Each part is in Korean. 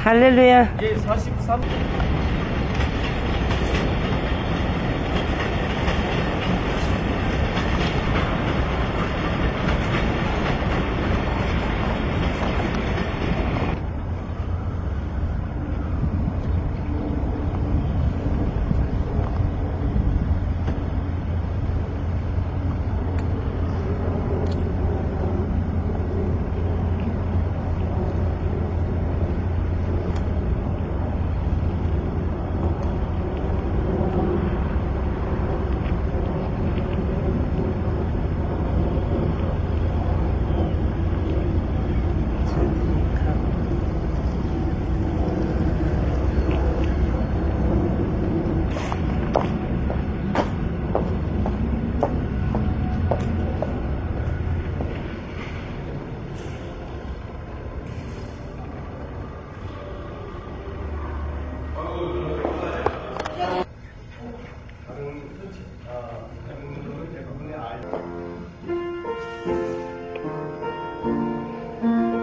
할렐루야. 예, 43.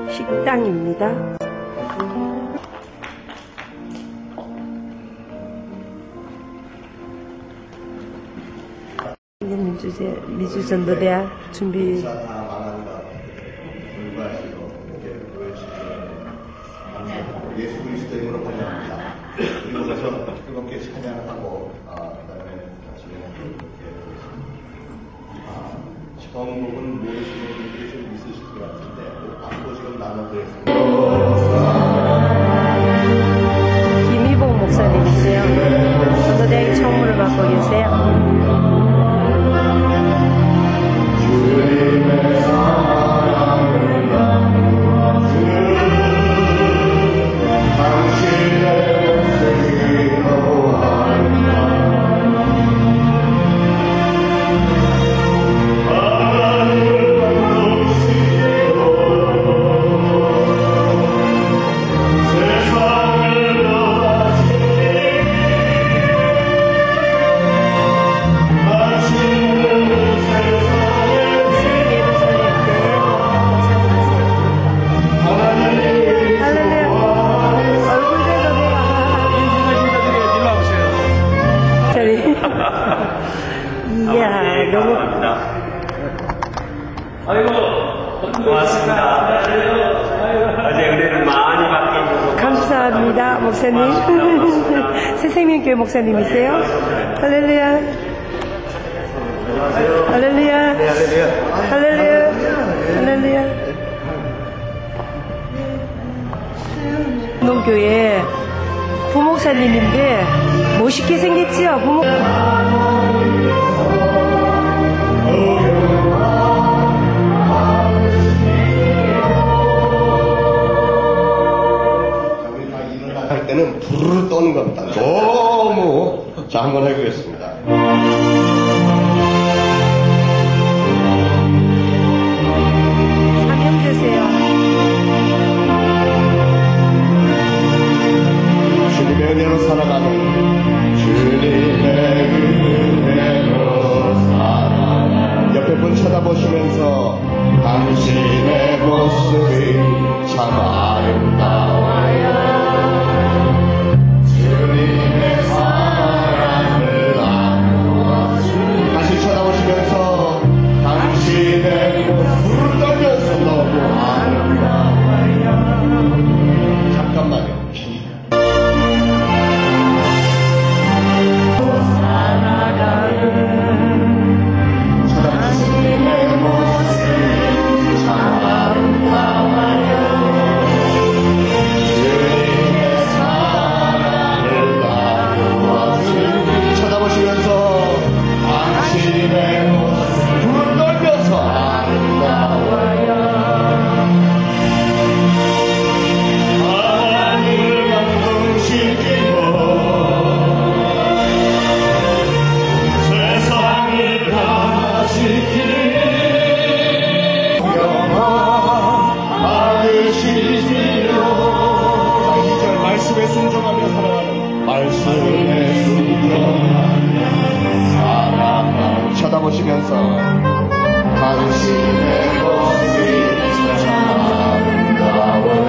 식당입니다. 민주전도대학 준비. 예수 그리스도 이름으로 환영합니다. 그리고 나서 뜨겁게 찬양하고 그다음에 전곡은 모르시는 분들이 좀 있으실 것 같은데 앞으로 지금 나눠드렸습니다. 김희봉 목사님이세요. 전도대학 청문을 맡고 계세요. 이야, 너무. 아이고, 고맙습니다. 어제 은혜를 많이 받게 감사합니다, 목사님. 새생명교회 목사님이세요? 할렐루야. 할렐루야. 할렐루야. 할렐루야. 농교회 부목사님인데 멋있게 생겼지요? 부목. 할 때는 부르르 떠는 겁니다. 너무. 자, 한번 해보겠습니다. 사명 주세요. 주님의 은혜로 살아가는 주님의 은혜로 살아가는 옆에 분 쳐다보시면서 당신의 모습이 참 아름다워요. 주님의 사랑을 나누어 다시 쳐다보시면서 당신의 모습을 떨면서 너무 아름다워요. 잠깐만요. 쳐다보시면서 당신의 모습이 참 아름다워요.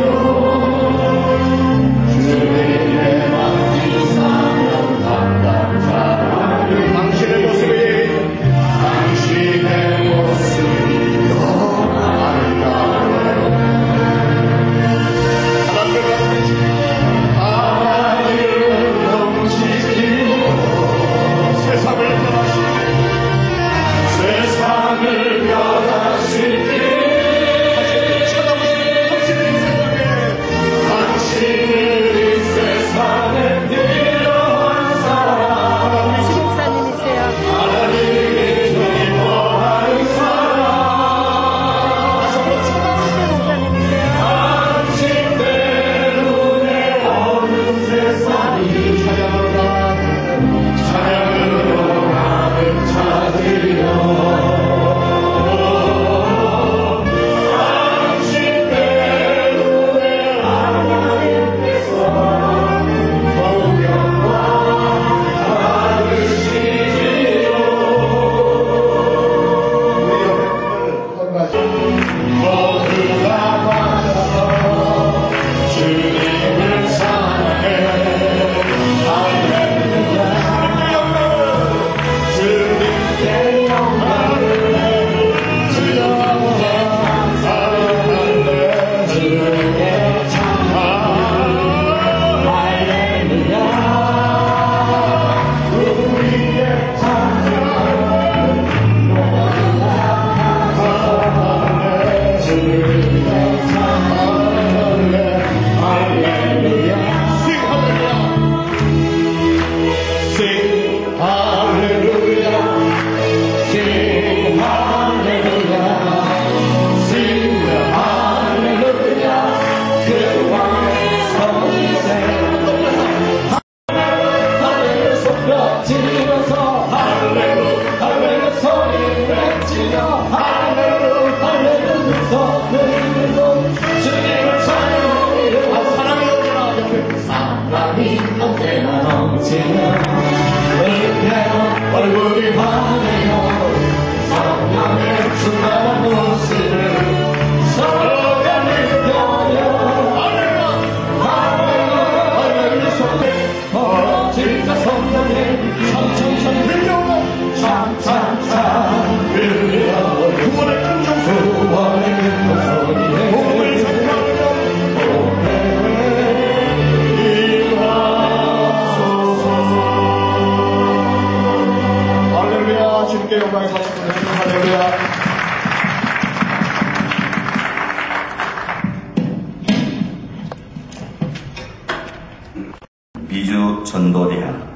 전도대학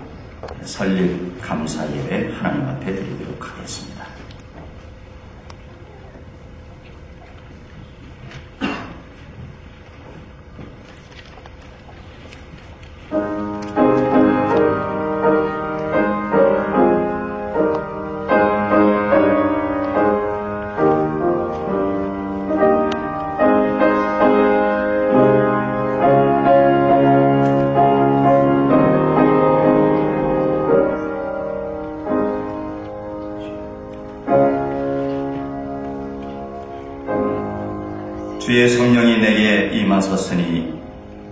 설립 감사 예배 하나님 앞에 드리도록 하겠습니다. 주의 성령이 내게 임하셨으니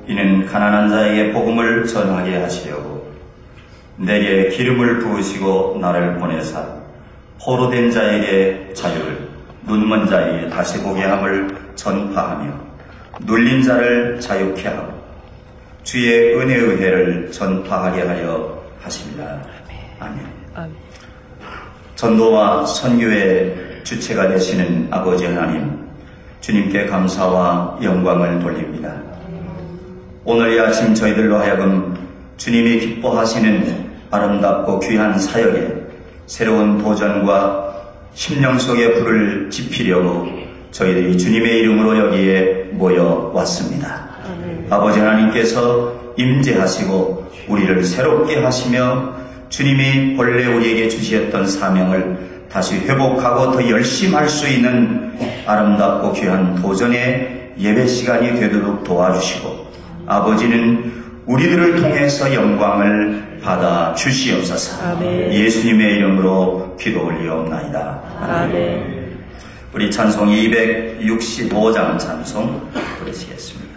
이는 가난한 자에게 복음을 전하게 하시려고 내게 기름을 부으시고 나를 보내사 포로된 자에게 자유를, 눈먼 자에게 다시 보게 함을 전파하며 눌린 자를 자유케 하고 주의 은혜의 해를 전파하게 하려 하십니다. 아멘. 전도와 선교의 주체가 되시는 아버지 하나님, 주님께 감사와 영광을 돌립니다. 오늘 이 아침 저희들로 하여금 주님이 기뻐하시는 아름답고 귀한 사역에 새로운 도전과 심령 속의 불을 지피려고 저희들이 주님의 이름으로 여기에 모여왔습니다. 아버지 하나님께서 임재하시고 우리를 새롭게 하시며 주님이 본래 우리에게 주셨던 사명을 다시 회복하고 더 열심히 할 수 있는 아름답고 귀한 도전의 예배 시간이 되도록 도와주시고 아버지는 우리들을 통해서 영광을 받아 주시옵소서. 아멘. 예수님의 이름으로 기도 올리옵나이다. 아멘. 우리 찬송 265장 찬송 부르시겠습니다.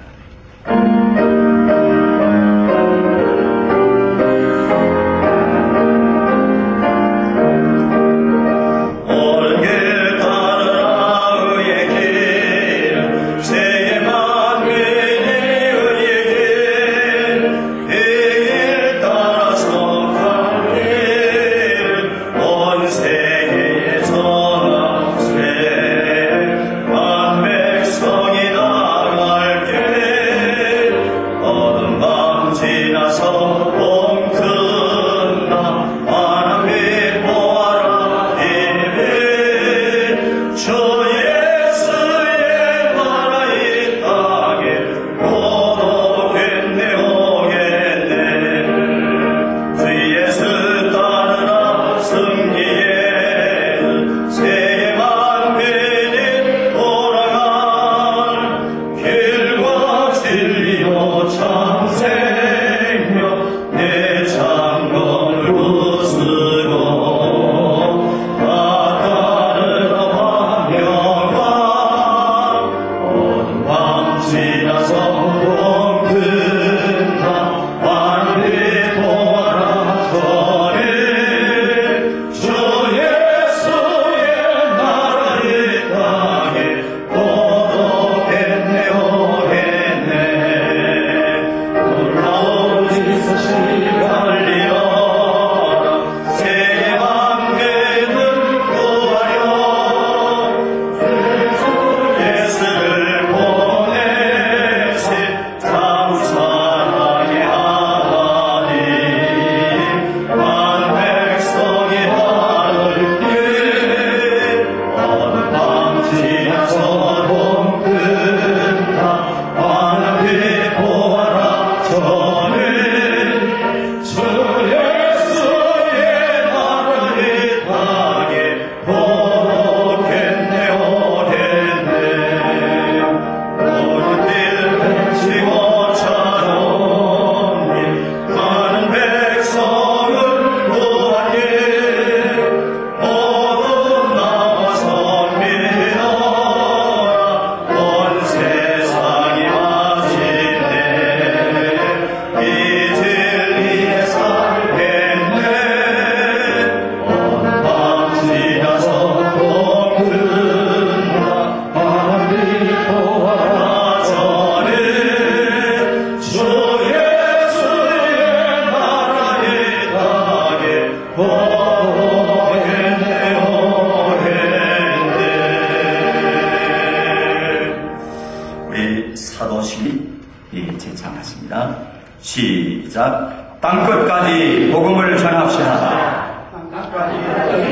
시작. 땅끝까지 복음을 전합시다.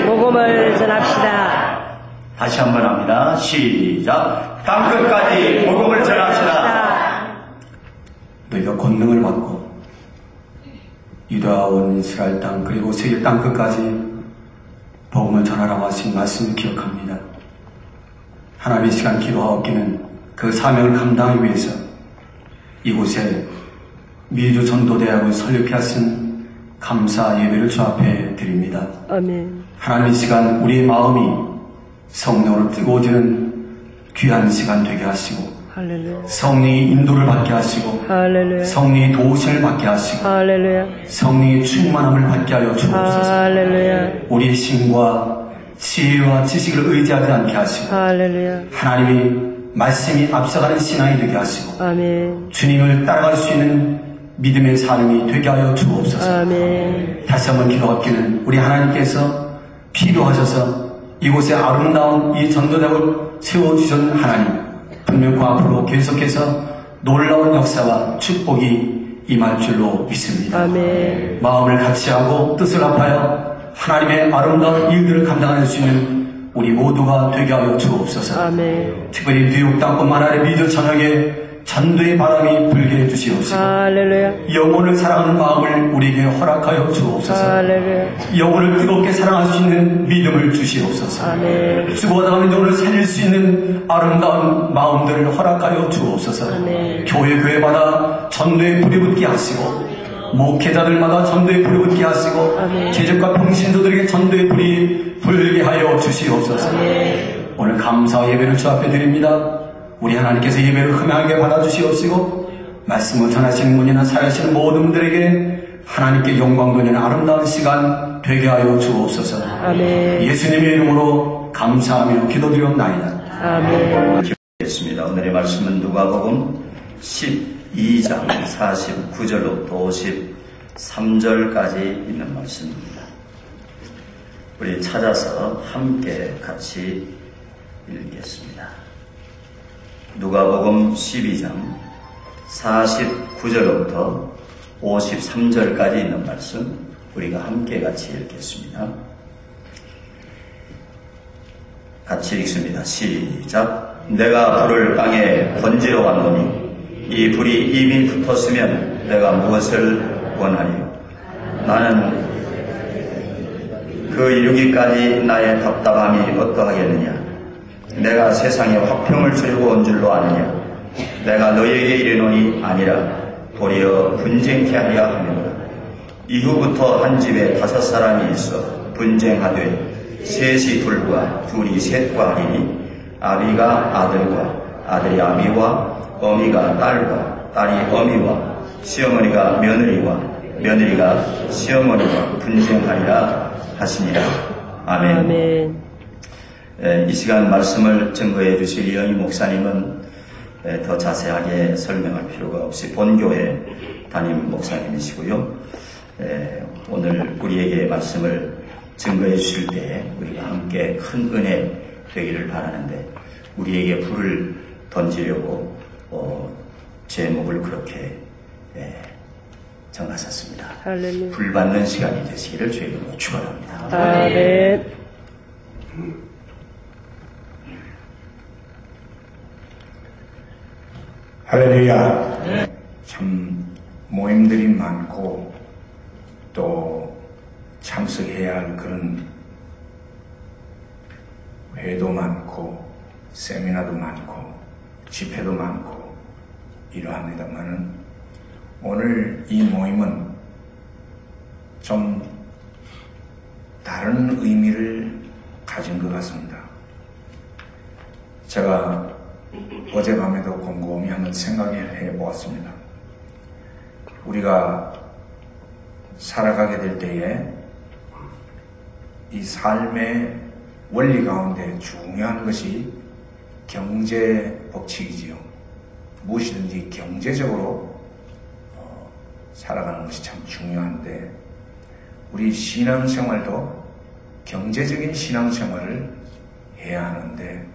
복음을 전합시다. 다시 한번 합니다. 시작. 땅끝까지 복음을 전합시다. 너희가 권능을 받고 유다와 온 이스라엘 땅 그리고 세계 땅끝까지 복음을 전하라고 하신 말씀을 기억합니다. 하나님의 시간 기도하옵기는 그 사명을 감당하기 위해서 이곳에 미주 전도대학을 설립해 하신 감사 예배를 주 앞에 드립니다. 아멘. 하나님의 시간 우리의 마음이 성령으로 뜨거워지는 귀한 시간 되게 하시고 할렐루야. 성령의 인도를 받게 하시고 할렐루야. 성령의 도우심을 받게 하시고 할렐루야. 성령의 충만함을 받게 하여 주옵소서. 할렐루야. 우리의 힘과 지혜와 지식을 의지하지 않게 하시고 할렐루야. 하나님의 말씀이 앞서가는 신앙이 되게 하시고 아멘. 주님을 따라갈 수 있는 믿음의 삶이 되게 하여 주옵소서. 아멘. 다시 한번 기도하기는 우리 하나님께서 필요하셔서 이곳에 아름다운 이 전도대학을 세워주신 하나님, 분명 그 앞으로 계속해서 놀라운 역사와 축복이 임할 줄로 믿습니다. 아멘. 마음을 같이하고 뜻을 합하여 하나님의 아름다운 일들을 감당할 수 있는 우리 모두가 되게 하여 주옵소서. 아멘. 특별히 뉴욕 땅뿐만 아니라 미주 전역에 전도의 바람이 불게 해주시옵시고 할렐루야. 영혼을 사랑하는 마음을 우리에게 허락하여 주옵소서. 할렐루야. 영혼을 뜨겁게 사랑할 수 있는 믿음을 주시옵소서. 아멘. 죽어나가는 영혼을 살릴 수 있는 아름다운 마음들을 허락하여 주옵소서. 아멘. 교회마다 전도에 불이 붙게 하시고 목회자들마다 전도에 불이 붙게 하시고 아멘. 제적과 평신도들에게 전도의 불이 불게 하여 주시옵소서. 아멘. 오늘 감사 예배를 주 앞에 드립니다. 우리 하나님께서 예배를 흠양하게 받아주시옵시고 말씀을 전하시는 분이나 살아시는 모든 분들에게 하나님께 영광 돌리는 아름다운 시간 되게 하여 주옵소서. 아멘. 예수님의 이름으로 감사하며 기도드리옵나이다. 아멘. 기도하겠습니다. 오늘의 말씀은 누가복음 12장 49절로부터 53절까지 있는 말씀입니다. 우리 찾아서 함께 같이 읽겠습니다. 누가복음 12장 49절로부터 53절까지 있는 말씀 우리가 함께 같이 읽겠습니다. 같이 읽습니다. 시작. 내가 불을 땅에 던지러 왔노니 이 불이 이미 붙었으면 내가 무엇을 원하리요? 나는 그 이루기까지 나의 답답함이 어떠하겠느냐? 내가 세상에 화평을 주려고 온 줄로 아느냐? 내가 너희에게 이르노니 아니라 도리어 분쟁케 하리라 하느니라. 이후부터 한 집에 5사람이 있어 분쟁하되 셋이 둘과 둘이 셋과 하리니 아비가 아들과 아들이 아비와 어미가 딸과 딸이 어미와 시어머니가 며느리와 며느리가 시어머니와 분쟁하리라 하시니라. 아멘. 아멘. 이 시간 말씀을 증거해 주실 이영희 목사님은 더 자세하게 설명할 필요가 없이 본교회 담임 목사님이시고요. 오늘 우리에게 말씀을 증거해 주실 때 우리가 함께 큰 은혜 되기를 바라는데 우리에게 불을 던지려고 제목을 그렇게 정하셨습니다. 할렐루야. 불 받는 시간이 되시기를 주의 이름으로 축원합니다. 아멘. 할렐루야. 참 모임들이 많고 또 참석해야 할 그런 회도 많고 세미나도 많고 집회도 많고 이러합니다만은 오늘 이 모임은 좀 다른 의미를 가진 것 같습니다. 제가 어젯밤에도 곰곰이 한번 생각해 보았습니다. 우리가 살아가게 될 때에 이 삶의 원리 가운데 중요한 것이 경제 법칙이지요. 무엇이든지 경제적으로 살아가는 것이 참 중요한데 우리 신앙생활도 경제적인 신앙생활을 해야 하는데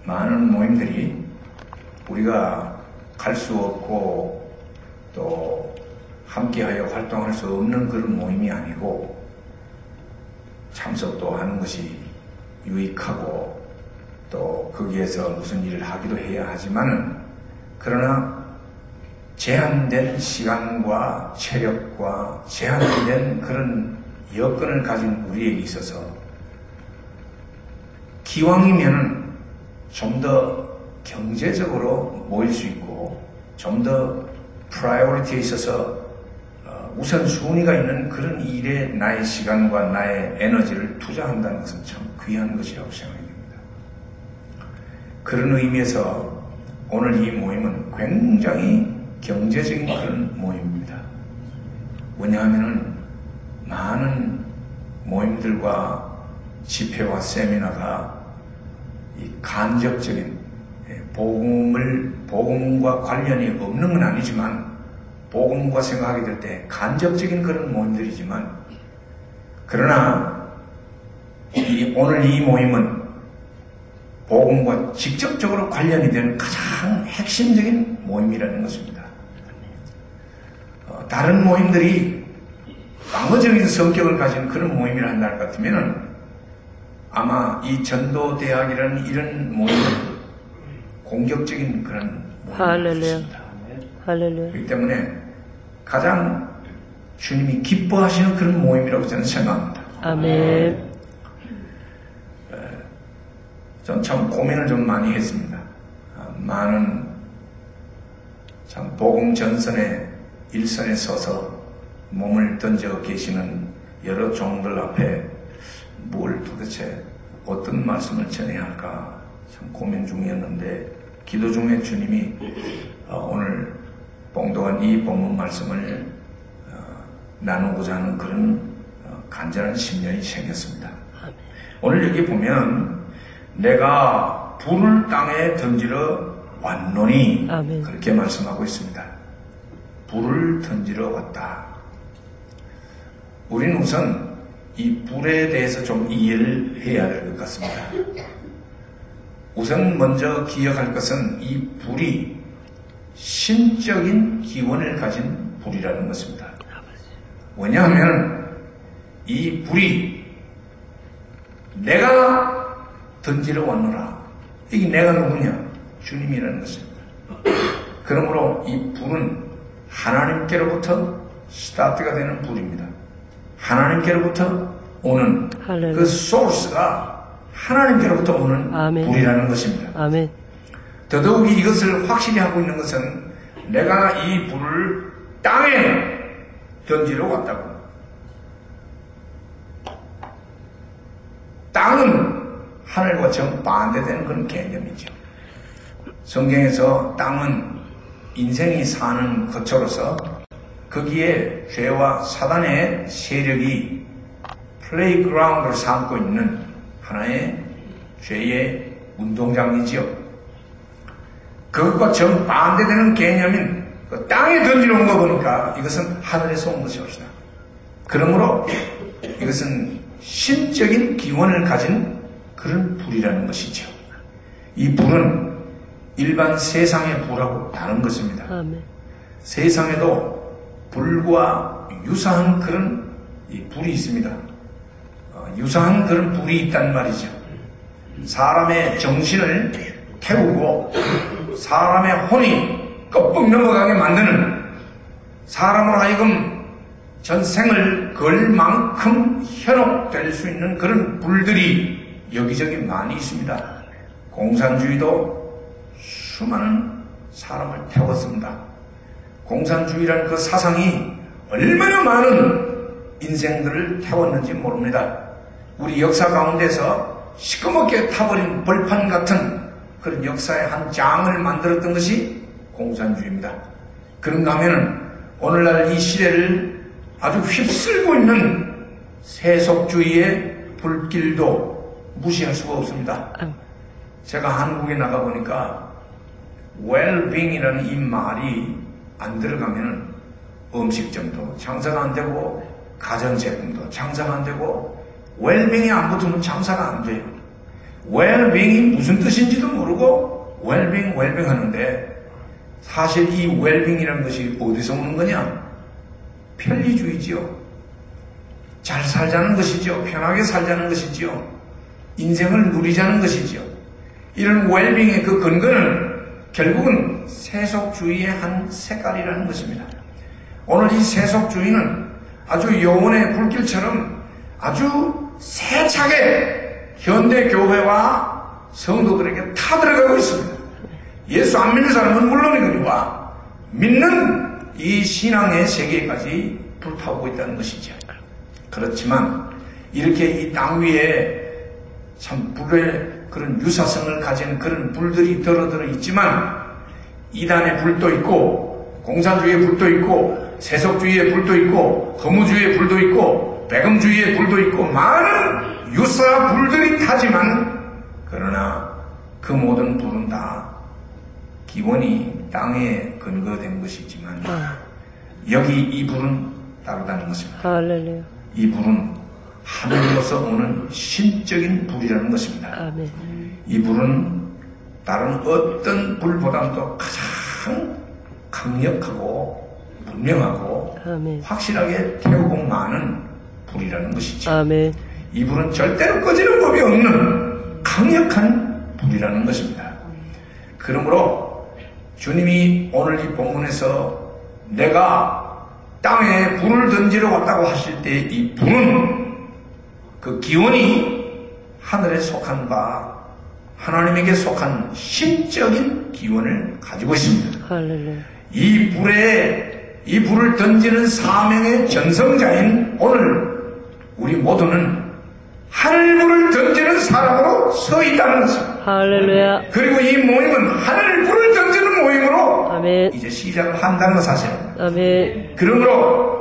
많은 모임들이 우리가 갈 수 없고 또 함께하여 활동할 수 없는 그런 모임이 아니고 참석도 하는 것이 유익하고 또 거기에서 무슨 일을 하기도 해야 하지만은 그러나 제한된 시간과 체력과 제한된 그런 여건을 가진 우리에게 있어서 기왕이면은 좀 더 경제적으로 모일 수 있고 좀 더 프라이오리티에 있어서 우선순위가 있는 그런 일에 나의 시간과 나의 에너지를 투자한다는 것은 참 귀한 것이라고 생각이 됩니다. 그런 의미에서 오늘 이 모임은 굉장히 경제적인 그런 모임입니다. 왜냐하면 많은 모임들과 집회와 세미나가 이 간접적인 복음과 관련이 없는 건 아니지만 복음과 생각하게 될 때 간접적인 그런 모임들이지만 그러나 오늘 이 모임은 복음과 직접적으로 관련이 되는 가장 핵심적인 모임이라는 것입니다. 다른 모임들이 방어적인 성격을 가진 그런 모임이라 한다 할 것 같으면 아마 이 전도대학이라는 이런 모임은 공격적인 그런 모임입니다. 할렐루야. 그렇기 때문에 가장 주님이 기뻐하시는 그런 모임이라고 저는 생각합니다. 아멘. 전 참 고민을 좀 많이 했습니다. 많은 참 복음 전선의 일선에 서서 몸을 던져 계시는 여러 종들 앞에 뭘 도대체 어떤 말씀을 전해야 할까 참 고민 중이었는데 기도 중에 주님이 오늘 봉독한 이 본문 말씀을 나누고자 하는 그런 간절한 심령이 생겼습니다. 오늘 여기 보면 내가 불을 땅에 던지러 왔노니 아멘. 그렇게 말씀하고 있습니다. 불을 던지러 왔다. 우리는 우선 이 불에 대해서 좀 이해를 해야 될 것 같습니다. 우선 먼저 기억할 것은 이 불이 신적인 기원을 가진 불이라는 것입니다. 왜냐하면 이 불이 내가 던지러 왔노라. 이게 내가 누구냐? 주님이라는 것입니다. 그러므로 이 불은 하나님께로부터 스타트가 되는 불입니다. 하나님께로부터 오는 할렐루야. 그 소스가 하나님께로부터 오는 아멘. 불이라는 것입니다. 아멘. 더더욱이 이것을 확실히 하고 있는 것은 내가 이 불을 땅에 던지러 왔다고. 땅은 하늘과 정반대되는 그런 개념이죠. 성경에서 땅은 인생이 사는 거처로서 거기에 죄와 사단의 세력이 플레이그라운드를 삼고 있는 하나의 죄의 운동장이지요. 그것과 정반대되는 개념인 그 땅에 던지러 온 거 보니까 이것은 하늘에서 온 것이옵시다. 그러므로 이것은 신적인 기원을 가진 그런 불이라는 것이죠. 이 불은 일반 세상의 불하고 다른 것입니다. 아멘. 세상에도 불과 유사한 그런 이 불이 있습니다. 유사한 그런 불이 있단 말이죠. 사람의 정신을 태우고 사람의 혼이 껍벅 넘어가게 만드는, 사람으로 하여금 전생을 걸 만큼 현혹될 수 있는 그런 불들이 여기저기 많이 있습니다. 공산주의도 수많은 사람을 태웠습니다. 공산주의라는 그 사상이 얼마나 많은 인생들을 태웠는지 모릅니다. 우리 역사 가운데서 시커멓게 타버린 벌판 같은 그런 역사의 한 장을 만들었던 것이 공산주의입니다. 그런가 하면은 오늘날 이 시대를 아주 휩쓸고 있는 세속주의의 불길도 무시할 수가 없습니다. 제가 한국에 나가보니까 웰빙이라는 이 말이 안 들어가면은 음식점도 장사가 안 되고 가전제품도 장사가 안 되고 웰빙이 안 붙으면 장사가 안 돼요. 웰빙이 무슨 뜻인지도 모르고 웰빙 하는데 사실 이 웰빙이라는 것이 어디서 오는 거냐? 편리주의지요. 잘 살자는 것이죠. 편하게 살자는 것이죠. 인생을 누리자는 것이죠. 이런 웰빙의 그 근거는 결국은 세속주의의 한 색깔이라는 것입니다. 오늘 이 세속주의는 아주 영혼의 불길처럼 아주 세차게 현대교회와 성도들에게 타들어가고 있습니다. 예수 안 믿는 사람은 물론이거니와 믿는 이 신앙의 세계까지 불타오고 있다는 것이죠. 그렇지만 이렇게 이 땅 위에 참 불의 그런 유사성을 가진 그런 불들이 들어들어 있지만 이단의 불도 있고 공산주의의 불도 있고 세속주의의 불도 있고 허무주의의 불도 있고 배금주의의 불도 있고 많은 유사 불들이 타지만 그러나 그 모든 불은 다 기원이 땅에 근거된 것이지만 여기 이 불은 다르다는 것입니다. 할렐루야. 이 불은 하늘로서 오는 신적인 불이라는 것입니다. 아멘. 이 불은 다른 어떤 불보다도 가장 강력하고 분명하고 아멘. 확실하게 태우고 마는 불이라는 것이죠. 아멘. 이 불은 절대로 꺼지는 법이 없는 강력한 불이라는 것입니다. 그러므로 주님이 오늘 이 본문에서 내가 땅에 불을 던지러 왔다고 하실 때 이 불은 그 기원이 하늘에 속한 바 하나님에게 속한 신적인 기원을 가지고 있습니다. 할렐루야. 이 불을 던지는 사명의 전성자인 오늘 우리 모두는 하늘불을 던지는 사람으로 서 있다는 것입니다. 할렐루야. 그리고 이 모임은 하늘불을 던지는 모임으로 아멘. 이제 시작을 한다는 사실입니다. 아멘. 그러므로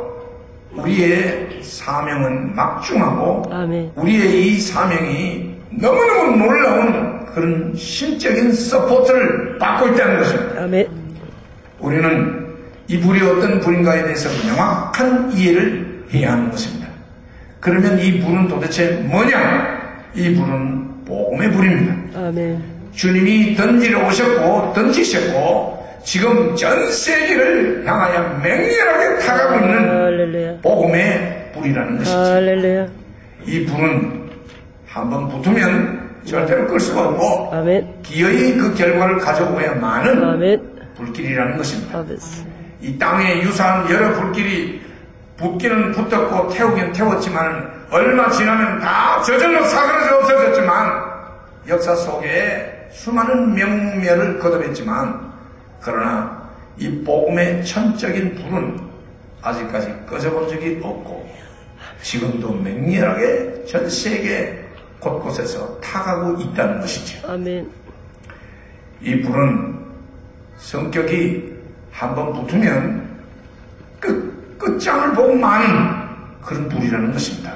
우리의 사명은 막중하고 아멘. 우리의 이 사명이 너무너무 놀라운 그런 신적인 서포트를 받고 있다는 것입니다. 아멘. 우리는 이 불이 어떤 불인가에 대해서 명확한 이해를 해야 하는 것입니다. 그러면 이 불은 도대체 뭐냐? 이 불은 복음의 불입니다. 아멘. 주님이 던지러 오셨고 던지셨고 지금 전 세계를 향하여 맹렬하게 타가고 있는 할렐루야. 복음의 불이라는 것이죠. 할렐루야. 이 불은 한번 붙으면 절대로 끌 수가 없고 아멘. 기어이 그 결과를 가져오야만은 아멘. 불길이라는 것입니다. 아멘. 이 땅에 유사한 여러 불길이 붙기는 붙었고 태우긴 태웠지만 얼마 지나면 다 저절로 사그라져 없어졌지만 역사 속에 수많은 명멸을 거듭했지만 그러나 이 복음의 천적인 불은 아직까지 꺼져본 적이 없고 지금도 맹렬하게 전 세계 곳곳에서 타가고 있다는 것이죠. 아멘. 이 불은 성격이 한번 붙으면 끝장을 보고 마는 그런 불이라는 것입니다.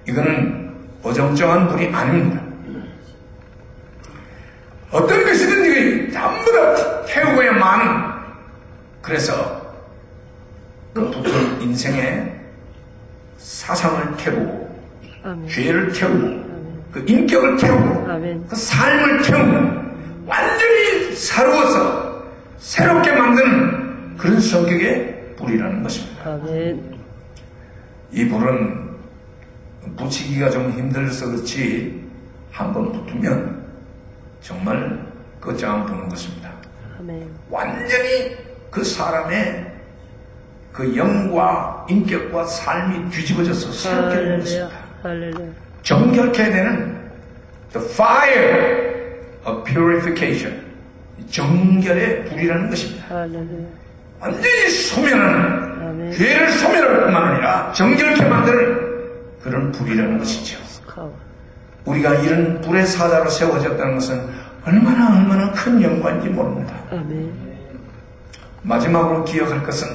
이거는 어정쩡한 불이 아닙니다. 어떤 것이든지 전부 다 태우고야만 그래서 그 붙은 인생의 사상을 태우고 아멘. 죄를 태우고 그 인격을 태우고 아멘. 그 삶을 태우고 완전히 새로워서 새롭게 만드는 그런 성격의 불이라는 것입니다. 아멘. 이 불은 붙이기가 좀 힘들어서 그렇지 한번 붙으면 정말 끝장을 보는 것입니다. 아멘. 완전히 그 사람의 그 영과 인격과 삶이 뒤집어져서 새롭게 되는 할렐루야. 것입니다. 할렐루야. 정결케 되는 the fire of purification, 정결의 불이라는 것입니다. 할렐루야. 완전히 소멸하는 아멘. 죄를 소멸할 뿐만 아니라 정결케 만드는 그런 불이라는 것이죠. 카와. 우리가 이런 불의 사자로 세워졌다는 것은 얼마나 큰 영광인지 모릅니다. 아멘. 마지막으로 기억할 것은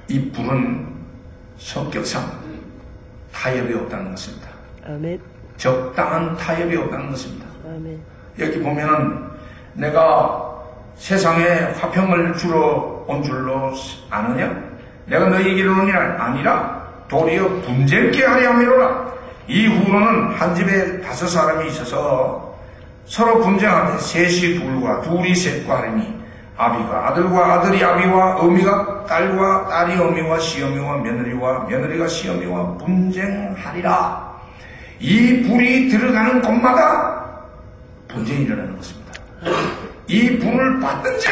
이 불은 성격상 타협이 없다는 것입니다. 아멘. 적당한 타협이 없다는 것입니다. 아멘. 여기 보면은 내가 세상에 화평을 주러 온 줄로 아느냐? 내가 너희에게 이르노니라 아니라 도리어 분쟁케 하려 함이로라. 이후로는 한 집에 5 사람이 있어서 서로 분쟁하되 셋이 둘과 둘이 셋과 하리니 아비가 아들과 아들이 아비와 어미가 딸과 딸이 어미와 시어미와 며느리와 며느리가 시어미와 분쟁하리라. 이 불이 들어가는 곳마다 분쟁이 일어나는 것입니다. 이 불을 받든지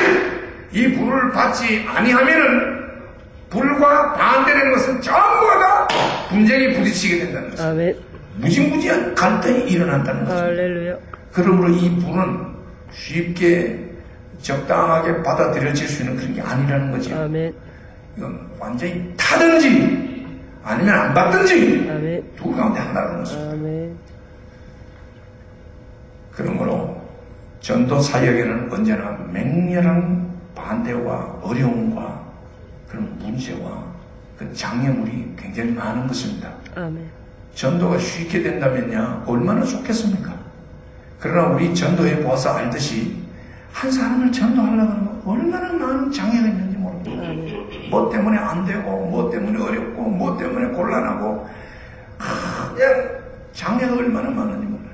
이 불을 받지 아니하면은 불과 반대되는 것은 전부 다 분쟁이 부딪히게 된다는 것입니다. 아멘. 무지무지한 갈등이 일어난다는 것입니다. 할렐루야. 그러므로 이 불은 쉽게 적당하게 받아들여질 수 있는 그런 게 아니라는 거죠. 아멘. 이건 완전히 타든지 아니면 안 받든지 아멘. 둘 가운데 하나라는 것입니다. 아멘. 그러므로 전도 사역에는 언제나 맹렬한 반대와 어려움과 그런 문제와 그 장애물이 굉장히 많은 것입니다. 아멘. 전도가 쉽게 된다면야 얼마나 좋겠습니까? 그러나 우리 전도에 보아서 알듯이 한 사람을 전도하려고 하면 얼마나 많은 장애가 있는지 모릅니다. 뭐 때문에 안 되고 뭐 때문에 어렵고 뭐 때문에 곤란하고 그냥 장애가 얼마나 많은지 몰라요.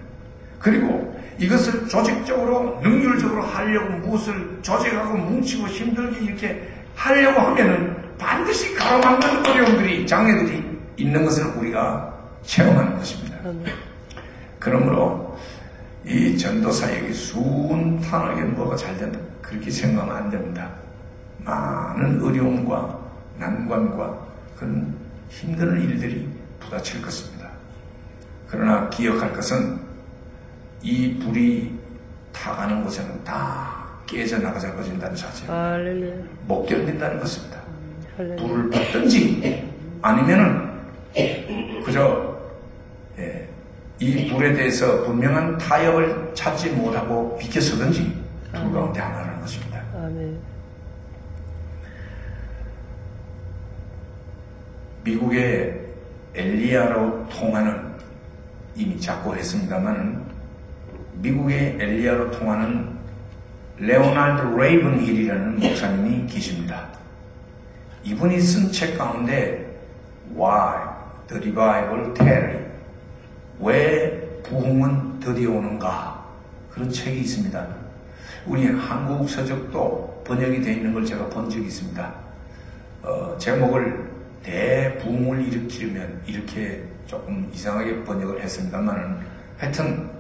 그리고 이것을 조직적으로 능률적으로 하려고 무엇을 조직하고 뭉치고 힘들게 이렇게 하려고 하면은 반드시 가로막는 어려움들이 장애들이 있는 것을 우리가 체험하는 것입니다. 그러므로 이 전도 사역이 순탄하게 뭐가 잘 된다 그렇게 생각하면 안 됩니다. 많은 어려움과 난관과 그런 힘든 일들이 부딪힐 것입니다. 그러나 기억할 것은 이 불이 타가는 곳에는 다 깨져나가자 버진다는 사실. 할렐루야. 못 견딘다는 것입니다. 할렐루야. 불을 받든지 아니면은 그저 이 불에 대해서 분명한 타협을 찾지 못하고 비켜서든지 둘 가운데 하나라는 것입니다. 아멘. 미국의 엘리야로 통하는 이미 작고했습니다만 미국의 엘리야로 통하는 레오날드 레이븐힐이라는 목사님이 계십니다. 이분이 쓴 책 가운데 Why the Revival Tarry? 왜 부흥은 드디어 오는가? 그런 책이 있습니다. 우리 한국 서적도 번역이 되어 있는 걸 제가 본 적이 있습니다. 제목을 대부흥을 일으키려면 이렇게 조금 이상하게 번역을 했습니다만 하여튼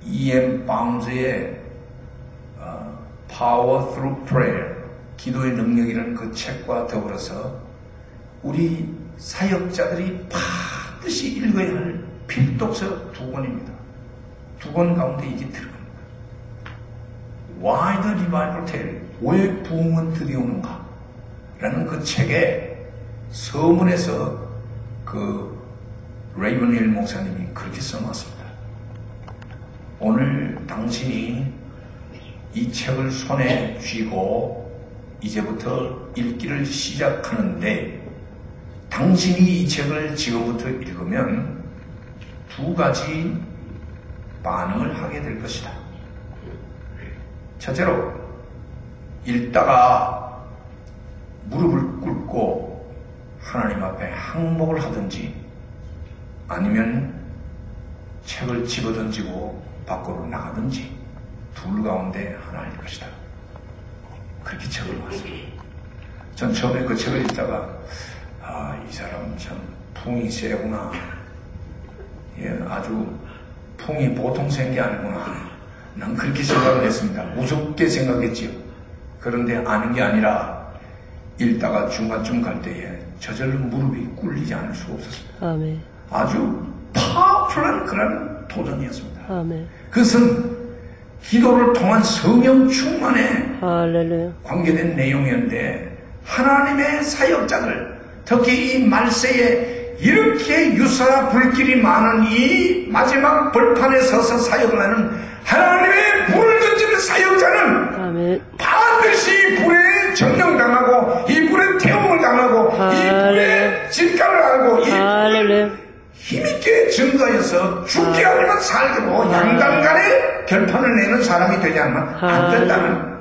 E.M. 바운즈의 Power Through Prayer, 기도의 능력이라는 그 책과 더불어서 우리 사역자들이 반드시 읽어야 할 필독서 두 권입니다. 두 권 가운데 이게 들어갑니다. Why the Revival Tarry? 왜 부흥은 드디어 오는가? 라는 그 책에 서문에서 그 레이븐힐 목사님이 그렇게 써놨습니다. 오늘 당신이 이 책을 손에 쥐고 이제부터 읽기를 시작하는데 당신이 이 책을 지금부터 읽으면 두 가지 반응을 하게 될 것이다. 첫째로 읽다가 무릎을 꿇고 하나님 앞에 항복을 하든지 아니면 책을 집어던지고 밖으로 나가든지 둘 가운데 하나일 것이다. 그렇게 책을 봤습니다. 전 처음에 그 책을 읽다가 이 사람 참 풍이 세구나. 아주 풍이 보통 센 게 아니구나. 난 그렇게 생각을 했습니다. 무섭게 생각했지요. 그런데 아는 게 아니라 읽다가 중간쯤 갈 때에 저절로 무릎이 꿇리지 않을 수가 없었습니다. 아멘. 아주 파워풀한 그런 도전이었습니다. 아멘. 그것은 기도를 통한 성령 충만에 할렐루야. 관계된 내용이었는데 하나님의 사역자들 특히 이 말세에 이렇게 유사나 불길이 많은 이 마지막 벌판에 서서 사역을 하는 하나님의 불을 던지는 사역자는 아멘. 반드시 불에 점령당하고 이 불에 태움을 당하고 이 불에 진가를 하고 이 할렐루야. 힘있게 증거해서 죽게 아니면 살기로 양단간에 결판을 내는 사람이 되지 않으면 안 된다는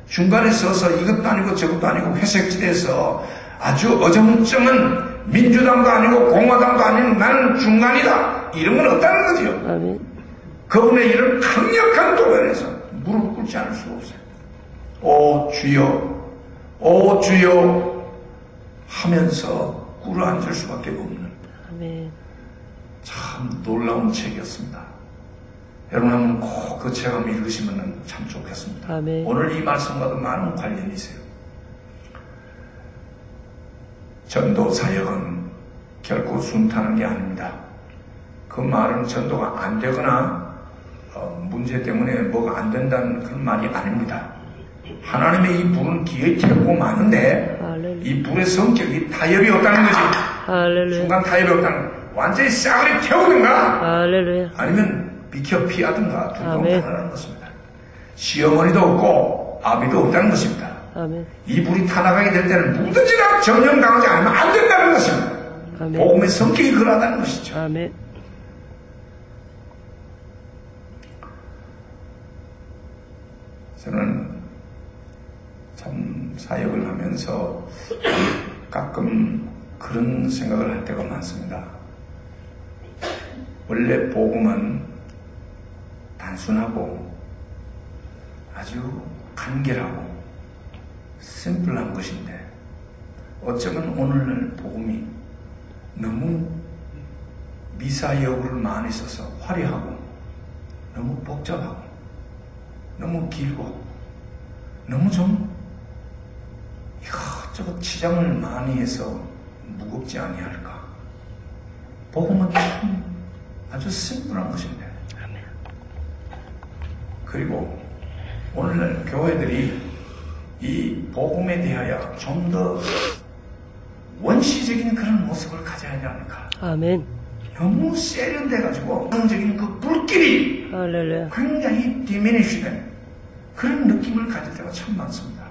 중간에 서서 이것도 아니고 저것도 아니고 회색지대에서 아주 어정쩡한 민주당도 아니고 공화당도 아닌 나는 중간이다 이런 건 없다는 거죠. 아멘. 그분의 이런 강력한 도전에서 무릎 꿇지 않을 수가 없어요. 오 주여, 오 주여 하면서 꿇어 앉을 수밖에 없는 아멘. 참 놀라운 책이었습니다. 여러분 한번 꼭 그 책 한번 읽으시면 참 좋겠습니다. 아멘. 오늘 이 말씀과도 많은 관련이 있어요. 전도 사역은 결코 순탄한 게 아닙니다. 그 말은 전도가 안 되거나 문제 때문에 뭐가 안 된다는 그런 말이 아닙니다. 하나님의 이 불은 기의 태우고 마는데 할렐루야. 이 불의 성격이 타협이 없다는 거지. 할렐루야. 순간 타협이 없다는 거. 완전히 싸그리 태우든가 할렐루야. 아니면 비켜 피하든가 둘 중 아멘. 하나라는 것입니다. 시어머니도 없고 아비도 없다는 것입니다. 아멘. 이 불이 타나가게 될 때는 누구든지나 전념 당하지 않으면 안 된다는 것입니다. 아멘. 복음의 성격이 그러하다는 것이죠. 아멘. 저는 참 사역을 하면서 가끔 그런 생각을 할 때가 많습니다. 원래 복음은 단순하고 아주 간결하고 심플한 것인데 어쩌면 오늘날 복음이 너무 미사여구를 많이 써서 화려하고 너무 복잡하고 너무 길고 너무 좀 이것저것 치장을 많이 해서 무겁지 아니할까. 복음은 참 아주 심플한 것인데. 그리고 오늘날 교회들이 이 복음에 대하여 좀 더 원시적인 그런 모습을 가져야 하지 않을까. 아멘. 너무 세련돼가지고 성적인 그 불길이 할렐루야. 굉장히 디미니쉬된 그런 느낌을 가질 때가 참 많습니다.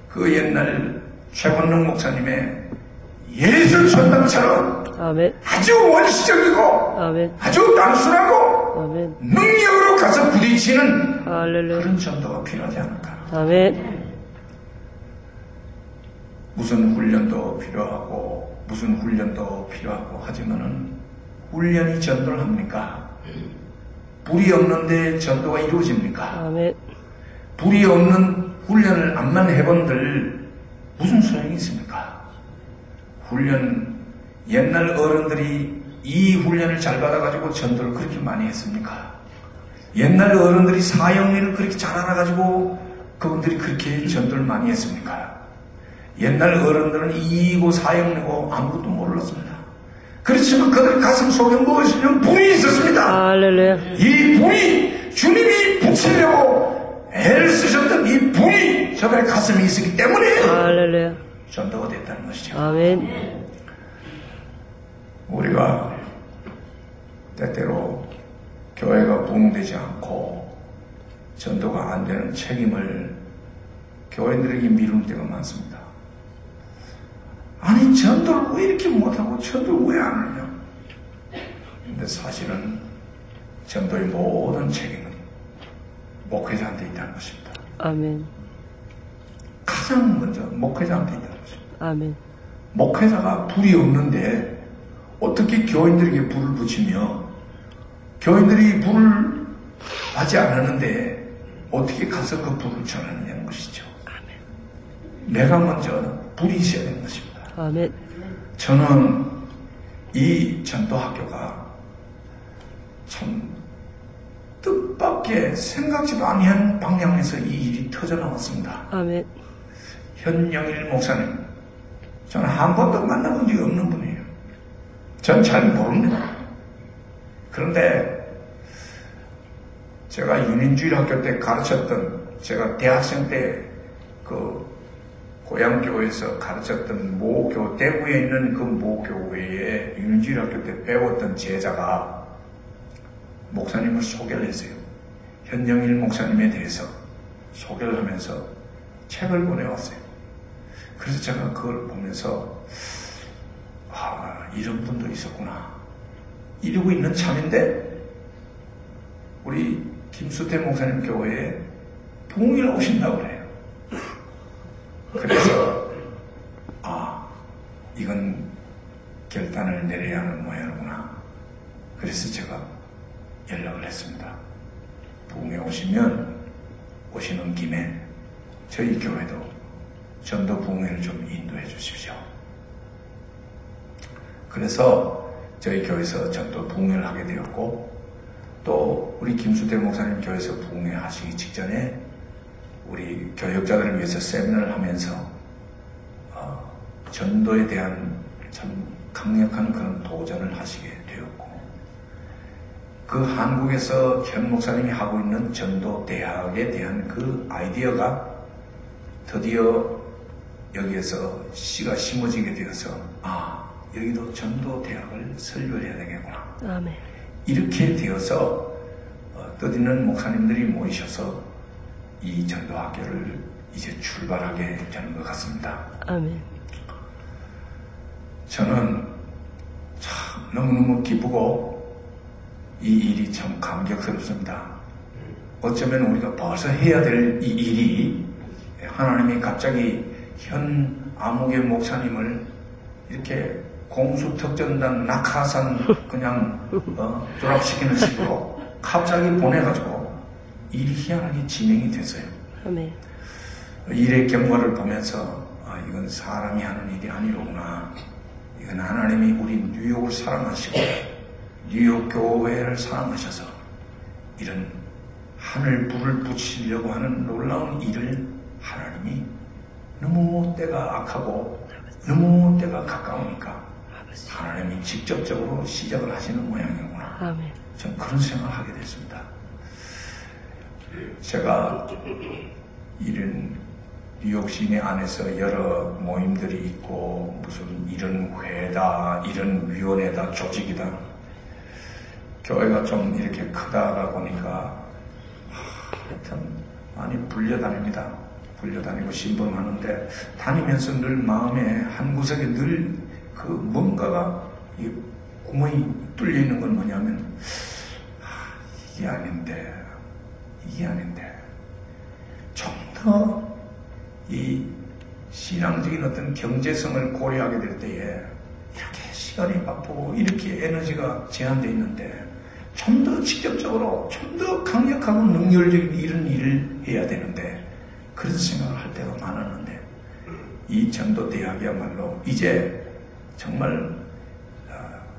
그 옛날 최건능 목사님의 예술 전당처럼 아멘. 아주 원시적이고 아멘. 아주 단순하고 아멘. 능력으로 가서 부딪히는 할렐루야. 그런 전도가 필요하지 않을까. 아멘. 무슨 훈련도 필요하고 무슨 훈련도 필요하고 하지만은 훈련이 전도를 합니까? 불이 없는데 전도가 이루어집니까? 아멘. 불이 없는 훈련을 암만 해본들 무슨 소용이 있습니까? 훈련, 옛날 어른들이 이 훈련을 잘 받아가지고 전도를 그렇게 많이 했습니까? 옛날 어른들이 사형리를 그렇게 잘 알아가지고 그분들이 그렇게 전도를 많이 했습니까? 옛날 어른들은 이고 사형리고 아무것도 몰랐습니다. 그렇지만 그들 가슴 속에 무엇이냐면 불이 있었습니다. 할렐루야. 이 불이 주님이 붙이려고 애를 쓰셨던 이 불이 저들의 가슴에 있었기 때문에 할렐루야. 전도가 됐다는 것이죠. 아멘. 우리가 때때로 교회가 부흥되지 않고 전도가 안 되는 책임을 교인들에게 미루는 때가 많습니다. 아니 전도를 왜 이렇게 못하고 전도를 왜 안 하냐. 근데 사실은 전도의 모든 책임은 목회자한테 있다는 것입니다. 아멘. 가장 먼저 목회자한테 있다는 것입니다. 아멘. 목회자가 불이 없는데 어떻게 교인들에게 불을 붙이며 교인들이 불을 받지 않았는데 어떻게 가서 그 불을 전하느냐는 것이죠. 내가 먼저 불이 있어야 되는 것입니다. 아멘. 저는 이 전도학교가 참 뜻밖의 생각지도 아니한 방향에서 이 일이 터져나왔습니다. 아멘. 현영일 목사님, 저는 한 번도 만나본 적이 없는 분이에요. 전 잘 모릅니다. 그런데 제가 윤인주일 학교 때 가르쳤던, 제가 대학생 때 그 고향교회에서 가르쳤던 모교, 대구에 있는 그 모교회에 윤인주일 학교 때 배웠던 제자가 목사님을 소개를 했어요. 현영일 목사님에 대해서 소개를 하면서 책을 보내왔어요. 그래서 제가 그걸 보면서 이런 분도 있었구나. 이러고 있는 참인데 우리 김수태 목사님 교회에 부흥일 오신다고 그래요. 그래서 이건 결단을 내려야 하는 모양이구나. 그래서 제가 연락을 했습니다. 부흥에 오시면 오시는 김에 저희 교회도 전도 부흥회를 좀 인도해 주십시오. 그래서 저희 교회에서 전도 부흥회를 하게 되었고, 또 우리 김수태 목사님 교회에서 부흥회 하시기 직전에 우리 교역자들을 위해서 세미나를 하면서 전도에 대한 참 강력한 그런 도전을 하시게 되었고, 그 한국에서 현 목사님이 하고 있는 전도 대학에 대한 그 아이디어가 드디어 여기에서 씨가 심어지게 되어서, 여기도 전도 대학을 설교를 해야 되겠구나. 아멘. 이렇게 되어서 뜻있는 목사님들이 모이셔서 이 전도학교를 이제 출발하게 되는 것 같습니다. 아멘. 저는 참 너무너무 기쁘고 이 일이 참 감격스럽습니다. 어쩌면 우리가 벌써 해야 될 이 일이 하나님이 갑자기 현 암흑의 목사님을 이렇게 공수특전단 낙하산 그냥 졸업시키는 식으로 갑자기 보내가지고 일이 희한하게 진행이 됐어요. 아멘. 일의 경과를 보면서 이건 사람이 하는 일이 아니로구나. 이건 하나님이 우리 뉴욕을 사랑하시고 뉴욕 교회를 사랑하셔서 이런 하늘 불을 붙이려고 하는 놀라운 일을 하나님이 너무 때가 악하고 너무 때가 가까우니까 하나님이 직접적으로 시작을 하시는 모양이구나. 아멘. 전 그런 생각을 하게 됐습니다. 제가 이런 뉴욕 시내 안에서 여러 모임들이 있고 무슨 이런 회다, 이런 위원회다, 조직이다. 교회가 좀 이렇게 크다가 보니까 하여튼 많이 불려다닙니다. 불려다니고 신봉하는데 다니면서 늘 마음에 한 구석에 늘 그 뭔가가 이 구멍이 뚫려 있는 건 뭐냐면 이게 아닌데 좀 더 이 신앙적인 어떤 경제성을 고려하게 될 때에 이렇게 시간이 바쁘고 이렇게 에너지가 제한되어 있는데 좀 더 직접적으로 좀 더 강력하고 능률적인 이런 일을 해야 되는데 그런 생각을 할 때가 많았는데 이 전도대학이야말로 이제 정말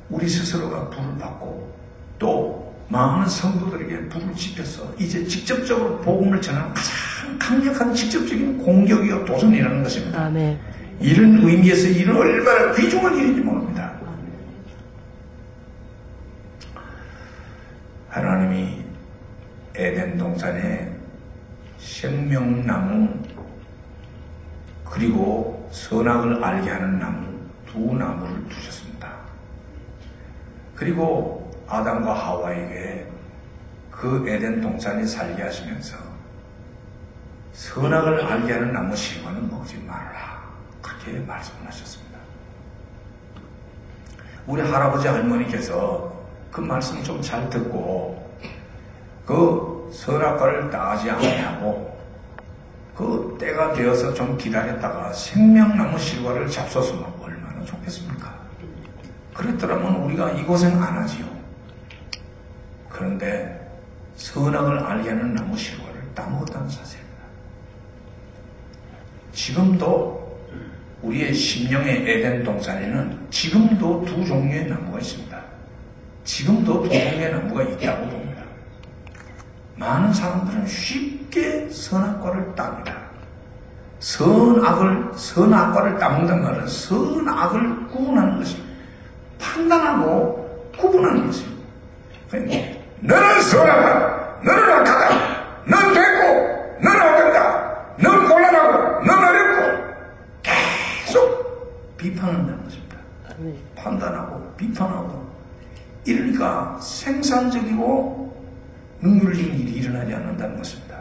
우리 스스로가 불을 받고 또 많은 성도들에게 불을 지펴서 이제 직접적으로 복음을 전하는 가장 강력한 직접적인 공격이요 도전이라는 것입니다. 아멘. 이런 의미에서 이는 얼마나 귀중한 일인지 모릅니다. 하나님이 에덴 동산에 생명나무 그리고 선악을 알게 하는 나무 두 나무를 두셨습니다. 그리고 아담과 하와에게 그 에덴 동산에 살게 하시면서 선악을 알게 하는 나무 실과는 먹지 말아라. 그렇게 말씀하셨습니다. 우리 할아버지 할머니께서 그 말씀 좀 잘 듣고 그 선악과를 따지 아니하고 그 때가 되어서 좀 기다렸다가 생명나무 실과를 잡숴서 먹으면 얼마나 좋겠습니까? 그랬더라면 우리가 이 고생 안 하지요. 그런데 선악을 알게 하는 나무 실과를 따먹었다는 사실입니다. 지금도 우리의 심령의 에덴 동산에는 지금도 두 종류의 나무가 있습니다. 지금도 두 종류의 나무가 있다고 봅니다. 많은 사람들은 쉽게 선악과를 땁니다. 선악과를 따먹는 말은 선악을 구분하는 것입니다. 판단하고 구분하는 것입니다. 너는 선악과, 너는 악하다, 넌 됐고, 너는 어떤다, 넌 곤란하고, 넌 어렵고, 계속 비판한다는 것입니다. 판단하고, 비판하고. 이러니까 생산적이고 능률적인 일이 일어나지 않는다는 것입니다.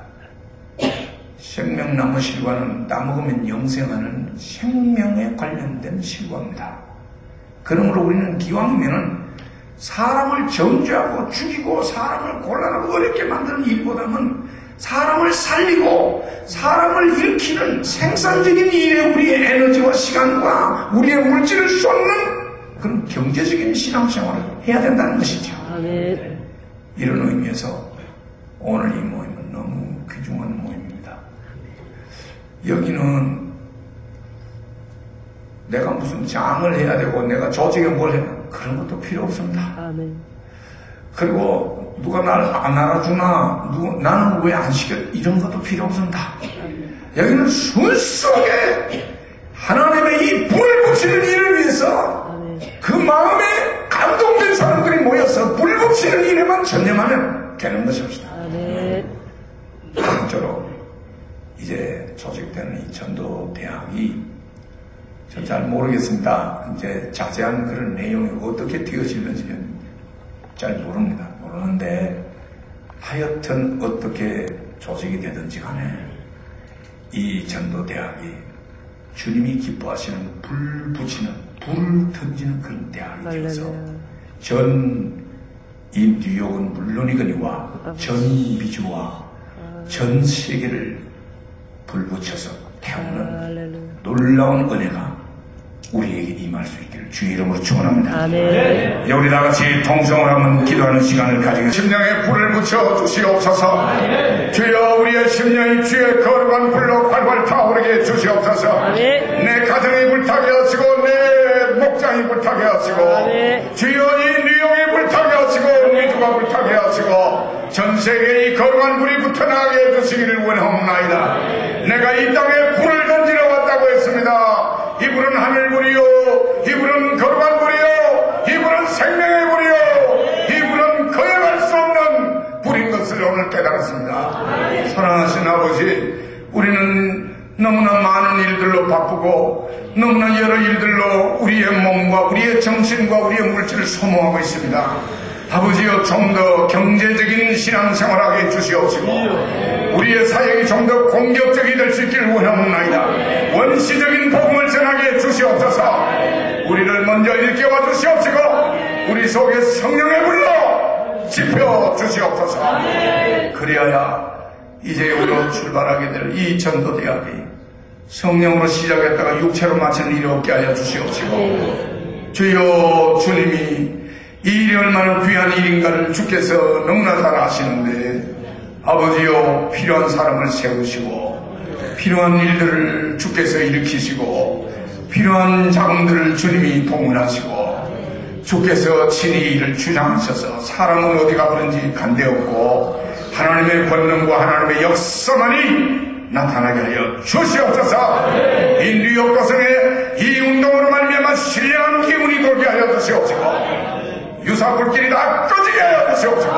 생명나무 실과는 따먹으면 영생하는 생명에 관련된 실과입니다. 그러므로 우리는 기왕이면은 사람을 정죄하고 죽이고 사람을 곤란하고 어렵게 만드는 일보다는 사람을 살리고 사람을 일으키는 생산적인 일에 우리의 에너지와 시간과 우리의 물질을 쏟는 그런 경제적인 신앙생활을 해야 된다는 것이죠. 아멘. 이런 의미에서 오늘 이 모임은 너무 귀중합니다. 귀중한 모임입니다. 여기는 내가 무슨 장을 해야 되고 내가 조직에 뭘 해야 되고 그런 것도 필요 없습니다. 아멘. 그리고 누가 날 안 알아주나 나는 왜 안 시켜 이런 것도 필요 없습니다. 여기는 순수하게 하나님의 이 불을 붙이는 일을 위해서 아멘. 그 마음에 감동된 사람들이 모여서 불 붙이는 일에만 전념하면 되는 것입니다. 아멘. 다음처럼 이제 조직되는 이 전도대학이 전 잘 모르겠습니다. 이제 자세한 그런 내용이 어떻게 되어질는지는 잘 모르는데 하여튼 어떻게 조직이 되든지 간에 이 전도대학이 주님이 기뻐하시는 불 붙이는 불 던지는 그런 대학이 되어서 전 이 뉴욕은 물론이거니와 전 미주와 전 세계를 불 붙여서 태우는 놀라운 은혜가 우리에게 임할 수 있기를 주의 이름으로 축원합니다. 아멘. 우리 다 같이 통성을 한번 기도하는 시간을 가지고 심령에 불을 붙여 주시옵소서. 주여 우리의 심령이 주의 거룩한 불로 활활 타오르게 주시옵소서. 아멘. 내 가정이 불타게 하시고 내 목장이 불타게 하시고 아멘. 주여 이 뉴욕이 불타게 하시고 미주가 불타게 하시고 전 세계에 이 거룩한 불이 붙어나가게 해주시기를 원하옵나이다. 내가 이 땅에 불을 던지러 왔다고 했습니다. 이 불은 하늘불이요, 이 불은 거룩한 불이요, 이 불은 생명의 불이요, 이 불은 거역할 수 없는 불인 것을 오늘 깨달았습니다. 사랑하신 아버지, 우리는 너무나 많은 일들로 바쁘고 너무나 여러 일들로 우리의 몸과 우리의 정신과 우리의 물질을 소모하고 있습니다. 아버지여 좀 더 경제적인 신앙생활하게 해주시옵시고 우리의 사역이 좀 더 공격적이 될 수 있기를 원하옵나이다. 원시적인 복음을 전하게 해주시옵소서. 우리를 먼저 일깨워 주시옵시고 우리 속에 성령의 불로 지펴 주시옵소서. 그리하여 이제부터 출발하게 될 이 전도대학이 성령으로 시작했다가 육체로 마치는 일이 없게 하여 주시옵시고 주여 주님이 이 일이 얼마나 귀한 일인가를 주께서 너무나 잘 아시는데 아버지여 필요한 사람을 세우시고 필요한 일들을 주께서 일으키시고 필요한 자금들을 주님이 동원하시고 주께서 친히 이를 주장하셔서 사람은 어디 가버는지 간대없고 하나님의 권능과 하나님의 역사만이 나타나게 하여 주시옵소서. 이 뉴욕 도성에 이 운동으로 말미암아 신령한 기운이 돌게 하여 주시옵시고 유사불길이 다 꺼지게 하여 주시옵시고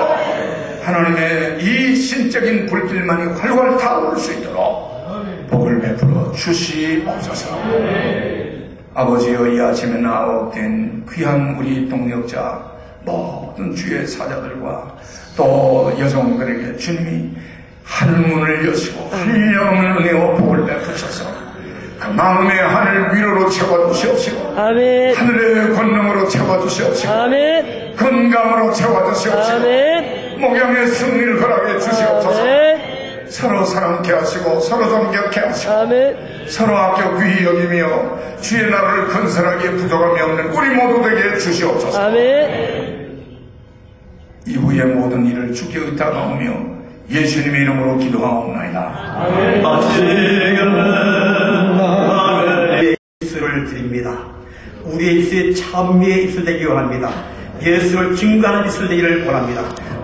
하나님의 이 신적인 불길만이 활활 타오를 수 있도록 복을 베풀어 주시옵소서. 아버지여 이 아침에 나오된 귀한 우리 동역자 모든 주의 사자들과 또 여성들에게 주님이 하늘문을 여시고 한량없는 은혜와 복을 베푸셔서 그 마음의 하늘 위로로 채워주시옵시고 아멘. 하늘의 권능으로 채워주시옵시고 아멘. 건강으로 채워주시옵시고 아멘. 목양의 승리를 허락해 주시옵소서. 아멘. 서로 사랑케 하시고 서로 존경케 하시고 아멘. 서로 아껴 귀히 여기며 주의 나라를 건설하기에 부족함이 없는 우리 모두 되게 주시옵소서. 아멘. 이후의 모든 일을 주께 의탁하오며 예수님의 이름으로 기도하옵나이다. 예수를 드립니다. 우리의 입술에 찬미의 입술 되기 원합니다. 예수를 증거하는 입술 되기를 원합니다.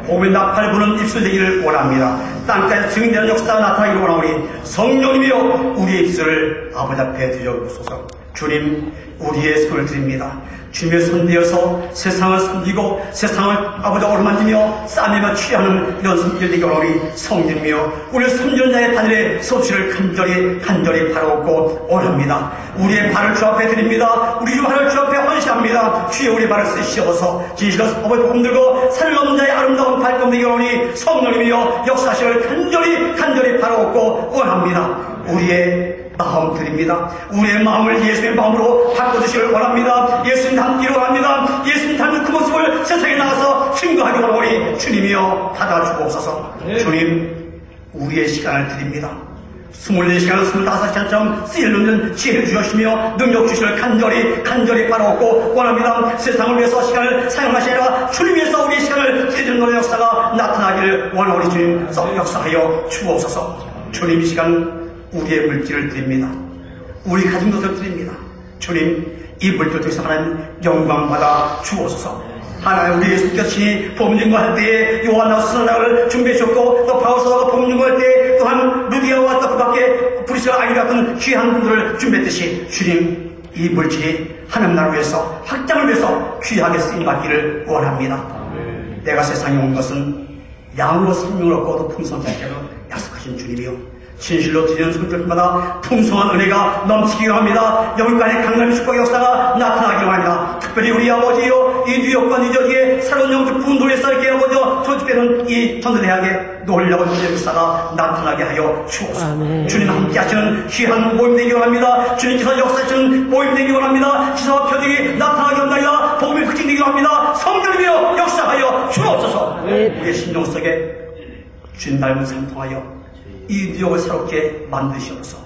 복음의 나팔 부는 입술 되기를 원합니다. 땅까지 증인되는 역사가 나타나기를 원하오니 성령님이여 우리의 입술을 아버지 앞에 드려주소서. 주님 우리의 손을 드립니다. 주님의 손되어서 세상을 섬기고 세상을 아버지 어루만지며 싸매며 취하는 이런 손길 되기 원하오니 성령님이여 우리 선전자의 바늘에 소치를 간절히 바라옵고 원합니다. 우리의 발을 주 앞에 드립니다. 우리 주 하나를 주 앞에 헌신합니다. 주여 우리 발을 쓰시옵소서. 진실로 아버지 복음 들고 살아남는 자의 아름다운 발걸음 되기 원하오니 성령님이여 역사하시를 간절히 바라옵고 원합니다. 우리의 마음 드립니다. 우리의 마음을 예수의 마음으로 바꿔주시길 원합니다. 예수님 닮기를 원합니다. 예수님 닮은 그 모습을 세상에 나가서 증거하기 원하오니 주님이여 받아주옵소서. 주님 우리의 시간을 드립니다. 24시간, 25시간처럼 쓰일는 지혜를 주시며 능력 주시를 간절히 바라옵고 원합니다. 세상을 위해서 시간을 사용하시라 주님 위해서 우리의 시간을 드리는 노래 역사가 나타나기를 일어나기를 원하오니 주님 썩 역사하여 주옵소서. 주님 이 시간 우리의 물질을 드립니다. 우리 가진 것을 드립니다. 주님 이 물질 통해서 하나님 영광받아 주옵소서. 하나님 우리 예수께서 친히 범증거할 때에 요한나 수사장을 준비해 주셨고 또 바울사도가 범증거할 때에 또한 루디아와 또 그 밖에 브리스와 아이리 같은 귀한 분들을 준비했듯이 주님 이 물질이 하나님 나라를 위해서 확장을 위해서 귀하게 쓰임받기를 원합니다. 내가 세상에 온 것은 양으로 생명을 얻고 또 풍성하게 하기로 약속하신 주님이요 진실로 드리는 손길마다 풍성한 은혜가 넘치기를 합니다. 여기까지 강남의 축복의 역사가 나타나기를 합니다. 특별히 우리 아버지요 이 뉴욕과 뉴저지의 새로운 영적 분도에서 이렇게 아버지요 조직되는 이 전도대학의 놀라운 역사가 나타나게 하여 주옵소서. 주님 함께 하시는 귀한 모임 되기 원합니다. 주님께서 역사하시는 모임 되기 원합니다. 지사와 표적이 나타나게 합니다. 복음이 확증되기 원합니다. 성령이여 역사하여 주옵소서. 우리의 심령 속에 주님 닮은 삶 통하여 이 뉴욕을 새롭게 만드시옵소서.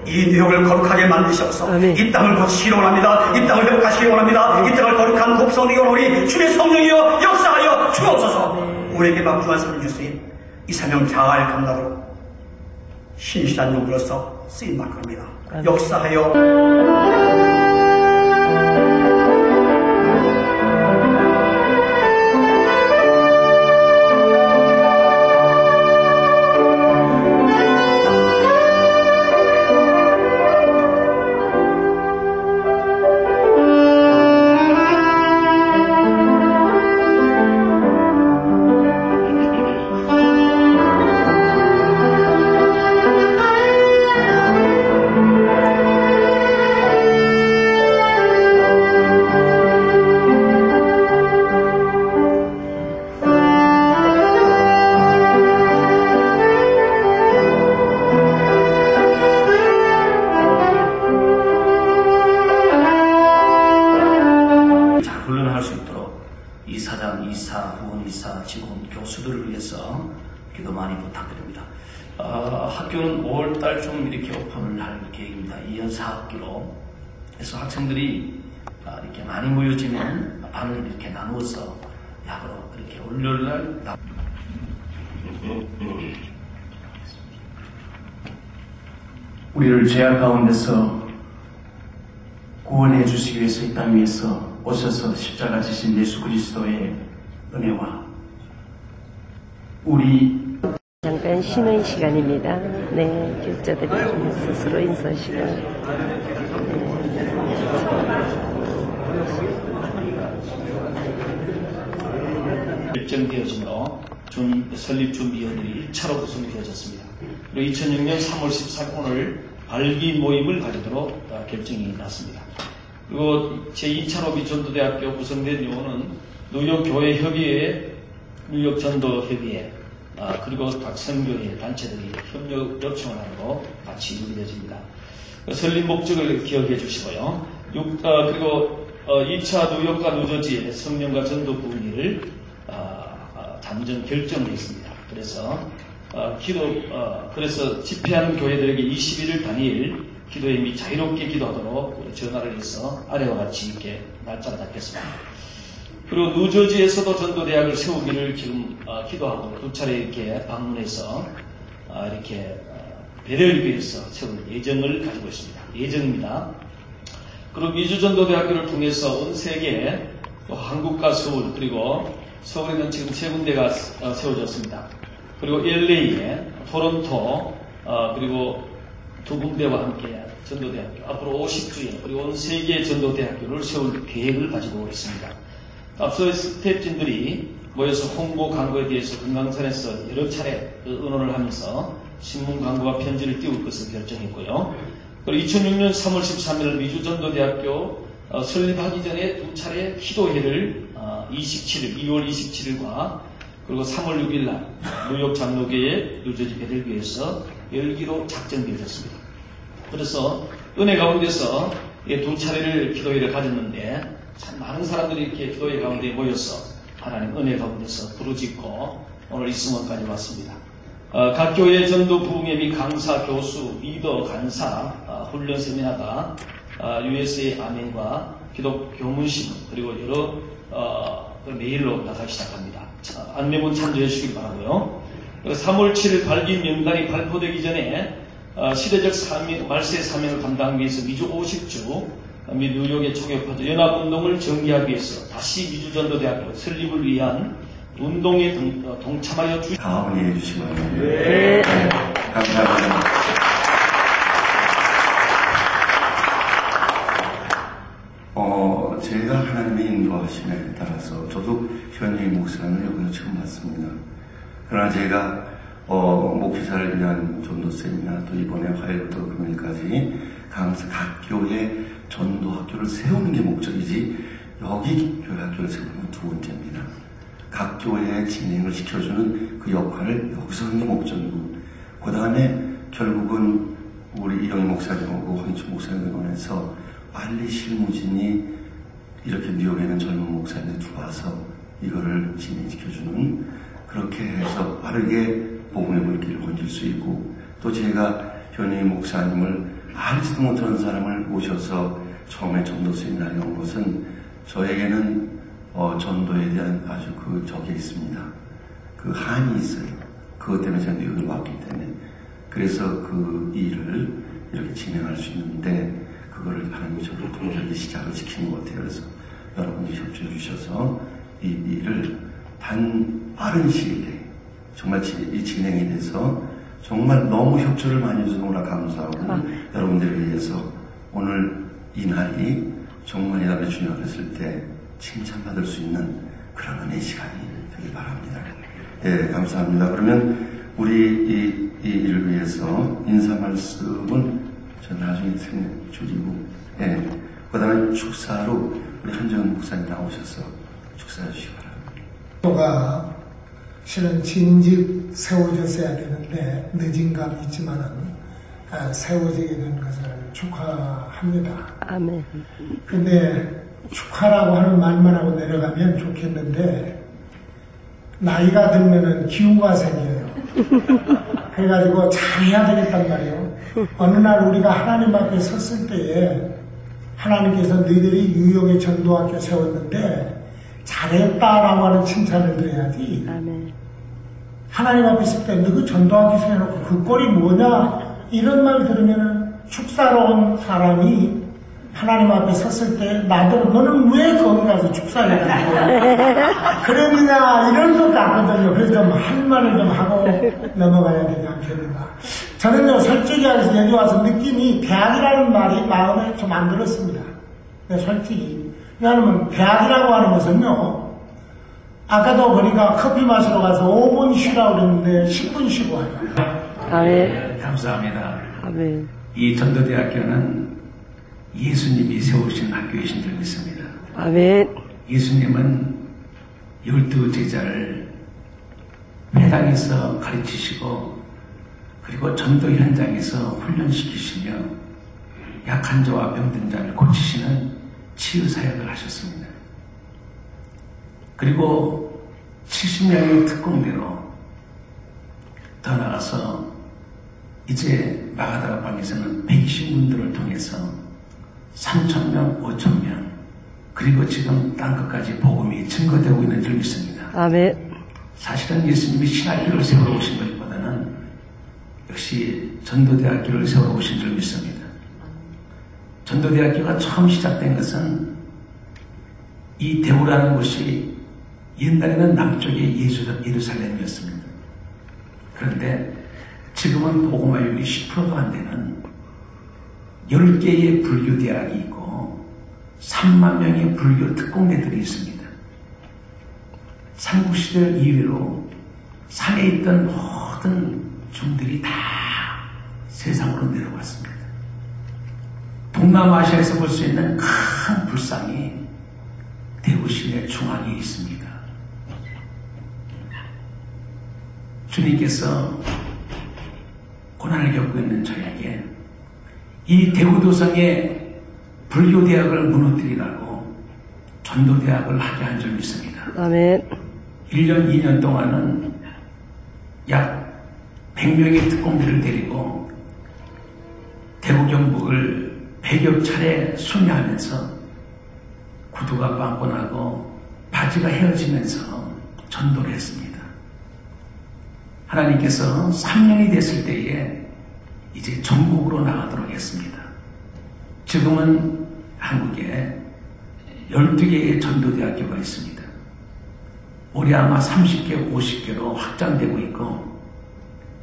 이 뉴욕을 거룩하게 만드시옵소서. 이 땅을 고치시기 원합니다. 이 땅을 회복하시기 원합니다. 이 땅을 거룩한 복성되기 원하오니 주의 성령이여 역사하여 주옵소서. 우리에게 막중한 삶을 주시니 이 사명 잘 감당으로 신실한 용으로서 쓰임받게 합니다. 역사하여 직원, 교수들을 위해서 기도 많이 부탁드립니다. 학교는 5월달쯤 이렇게 오픈을 할 계획입니다. 2년 4학기로. 그래서 학생들이 이렇게 많이 모여지면 반을 이렇게 나누어서 약으로 이렇게 월요일날 우리를 죄악 가운데서 구원해 주시기 위해서 이 땅 위에서 오셔서 십자가 지신 예수 그리스도의 은혜와 우리 잠깐 쉬는 시간입니다. 네, 교육자들이 스스로 인사하시고 결정되어짐으로 설립준비위원들이 1차로 구성되어졌습니다. 그리고 2006년 3월 13일 오늘 발기 모임을 가지도록 결정이 났습니다. 그리고 제2차로 미전도대학교 구성된 이유는 뉴욕교회협의회, 뉴욕전도협의회, 그리고 각 선교회 단체들이 협력 요청을 하고 같이 이루어집니다. 설립 목적을 기억해 주시고요. 그리고 2차 뉴욕과 뉴저지의 성령과 전도 부흥회를 잠정 결정을 했습니다. 그래서 집회하는 교회들에게 21일 단일 기도에 미 자유롭게 기도하도록 전화를 해서 아래와 같이 이렇게 날짜를 잡겠습니다. 그리고 뉴저지에서도 전도대학을 세우기를 지금 기도하고 2차례 이렇게 방문해서 이렇게 배려를 위해서 세울 예정을 가지고 있습니다. 예정입니다. 그리고 미주전도대학교를 통해서 온 세계 또 한국과 서울, 그리고 서울에는 지금 3군데가 세워졌습니다. 그리고 LA에 토론토, 그리고 2군데와 함께 전도대학교, 앞으로 50주에 그리고 온 세계 전도대학교를 세울 계획을 가지고 있습니다. 앞서 스태프진들이 모여서 홍보 광고에 대해서 금강산에서 여러 차례 의논을 하면서 신문 광고와 편지를 띄울 것을 결정했고요. 그리고 2006년 3월 13일 미주전도대학교 설립하기 전에 2차례 기도회를 2월 27일과 그리고 3월 6일 날 뉴욕 장로교회 뉴저지 베들교회에서 열기로 작정되어졌습니다. 그래서 은혜 가운데서 2차례를 기도회를 가졌는데 참 많은 사람들이 이렇게 기도회 가운데 모여서 하나님 은혜 가운데서 부르짖고 오늘 이 순간까지 왔습니다. 각 교회 전도 부흥회 및 강사, 교수, 리더, 간사, 훈련 세미나가 USA 아멘과 기독 교문신 그리고 여러 메일로 나가기 시작합니다. 안내문 참조해 주시기 바라고요. 3월 7일 발기 명단이 발표되기 전에 시대적 말세 사명을 감당하기 위해서 미주 50주 및 뉴욕의 초계파도 연합운동을 전개하기 위해서 다시 미주전도대학교 설립을 위한 운동에 동참하여 주시기 다음을 이해해 주시기 바랍니다. 네. 감사합니다. 제가 하나님의 인도하심에 따라서 저도 현희 목사는 여기서 처음 봤습니다. 그러나 제가 목회자를 위한 전도 세미나 또 이번에 화요일부터 금요일까지 강서 각 교회 전도 학교를 세우는 게 목적이지 여기 교회 학교를 세우는 건 두 번째입니다. 각 교회의 진행을 시켜주는 그 역할을 여기서 하는 게 목적이고 그 다음에 결국은 우리 이영희 목사님하고 황춘 목사님을 원해서 빨리 실무진이 이렇게 뉴욕에 있는 젊은 목사님들 들어와서 이거를 진행시켜주는 그렇게 해서 빠르게 복음의 불길을 건질 수 있고 또 제가 현희 목사님을 알지도 못하는 사람을 모셔서 처음에 전도 세미나에 온 것은 저에게는 전도에 대한 아주 적이 있습니다. 그 한이 있어요. 그것 때문에 제가 뉴욕을 왔기 때문에 그래서 그 일을 이렇게 진행할 수 있는데 그거를 하나님이 저를 통해서 시작을 시키는 것 같아요. 그래서 여러분들이 협조해 주셔서 이 일을 빠른 시일에 정말 이 진행이 돼서 정말 너무 협조를 많이 해주셔서 너무나 감사하고 여러분들을 위해서 오늘 이 날이 정말 이 날에 주님을 했을 때 칭찬받을 수 있는 그런 은혜의 시간이 되길 바랍니다. 네, 감사합니다. 그러면 우리 이 일을 위해서 인사 말씀은 저 나중에 줄이고 그 다음에 축사로 우리 한정은 목사님 나오셔서 축사해 주시기 바랍니다. 가 실은 진즉 세워졌어야 되는데 늦은 감이 있지만은 세워지게 된 것을 축하합니다. 아멘. 근데 축하라고 하는 말만 하고 내려가면 좋겠는데 나이가 들면은 기우가 생겨요. 그래가지고 잘해야 되겠단 말이에요. 어느 날 우리가 하나님 앞에 섰을 때에 하나님께서 너희들이 뉴욕에 전도학교 세웠는데 잘했다라고 하는 칭찬을 드려야지. 아멘. 하나님 앞에 있을 때 너 그 전도학교 세워놓고 그 꼴이 뭐냐 이런 말 들으면 축사로운 사람이 하나님 앞에 섰을 때 나도 너는 왜 거기 가서 축사를 하고 그랬느냐 이런 것 같거든요. 그래서 좀 한 말을 좀 하고 넘어가야 되지 않겠는가. 저는요 솔직히 해서 여기 와서 느낌이 대학이라는 말이 마음에 좀 안 들었습니다. 솔직히. 왜냐하면 대학이라고 하는 것은요 아까도 보니까 커피 마시러 가서 5분 쉬라고 그랬는데 10분 쉬고 와요. 아멘. 감사합니다. 아멘. 이 전도대학교는 예수님이 세우신 학교이신 줄 믿습니다. 아멘. 예수님은 12제자를 회당에서 가르치시고 그리고 전도 현장에서 훈련시키시며 약한 자와 병든 자를 고치시는 치유 사역을 하셨습니다. 그리고 70명의 특공대로 더 나아가서 이제 마가다락방에서는 120분들을 통해서 3,000명, 5,000명 그리고 지금 땅끝까지 복음이 증거되고 있는 줄 믿습니다. 아멘. 사실은 예수님이 신학교를 세우러 오신 것보다는 역시 전도대학교를 세우러 오신 줄 믿습니다. 전도대학교가 처음 시작된 것은 이 대우라는 곳이 옛날에는 남쪽의 예루살렘이었습니다. 그런데 지금은 복음화율이 10%도 안 되는 10개의 불교 대학이 있고 3만 명의 불교 특공대들이 있습니다. 삼국시대 이후로 산에 있던 모든 종들이 다 세상으로 내려왔습니다. 동남아시아에서 볼 수 있는 큰 불상이 대구시내 중앙에 있습니다. 주님께서 고난을 겪고 있는 저에게 이 대구도성에 불교대학을 무너뜨리라고 전도대학을 하게 한 줄 믿습니다. 아멘. 1년, 2년 동안은 약 100명의 특공대를 데리고 대구 경북을 100여 차례 순회하면서 구두가 빵꾸 나고 바지가 헤어지면서 전도를 했습니다. 하나님께서 3년이 됐을 때에 이제 전국으로 나가도록 했습니다. 지금은 한국에 12개의 전도대학교가 있습니다. 올해 아마 30개, 50개로 확장되고 있고,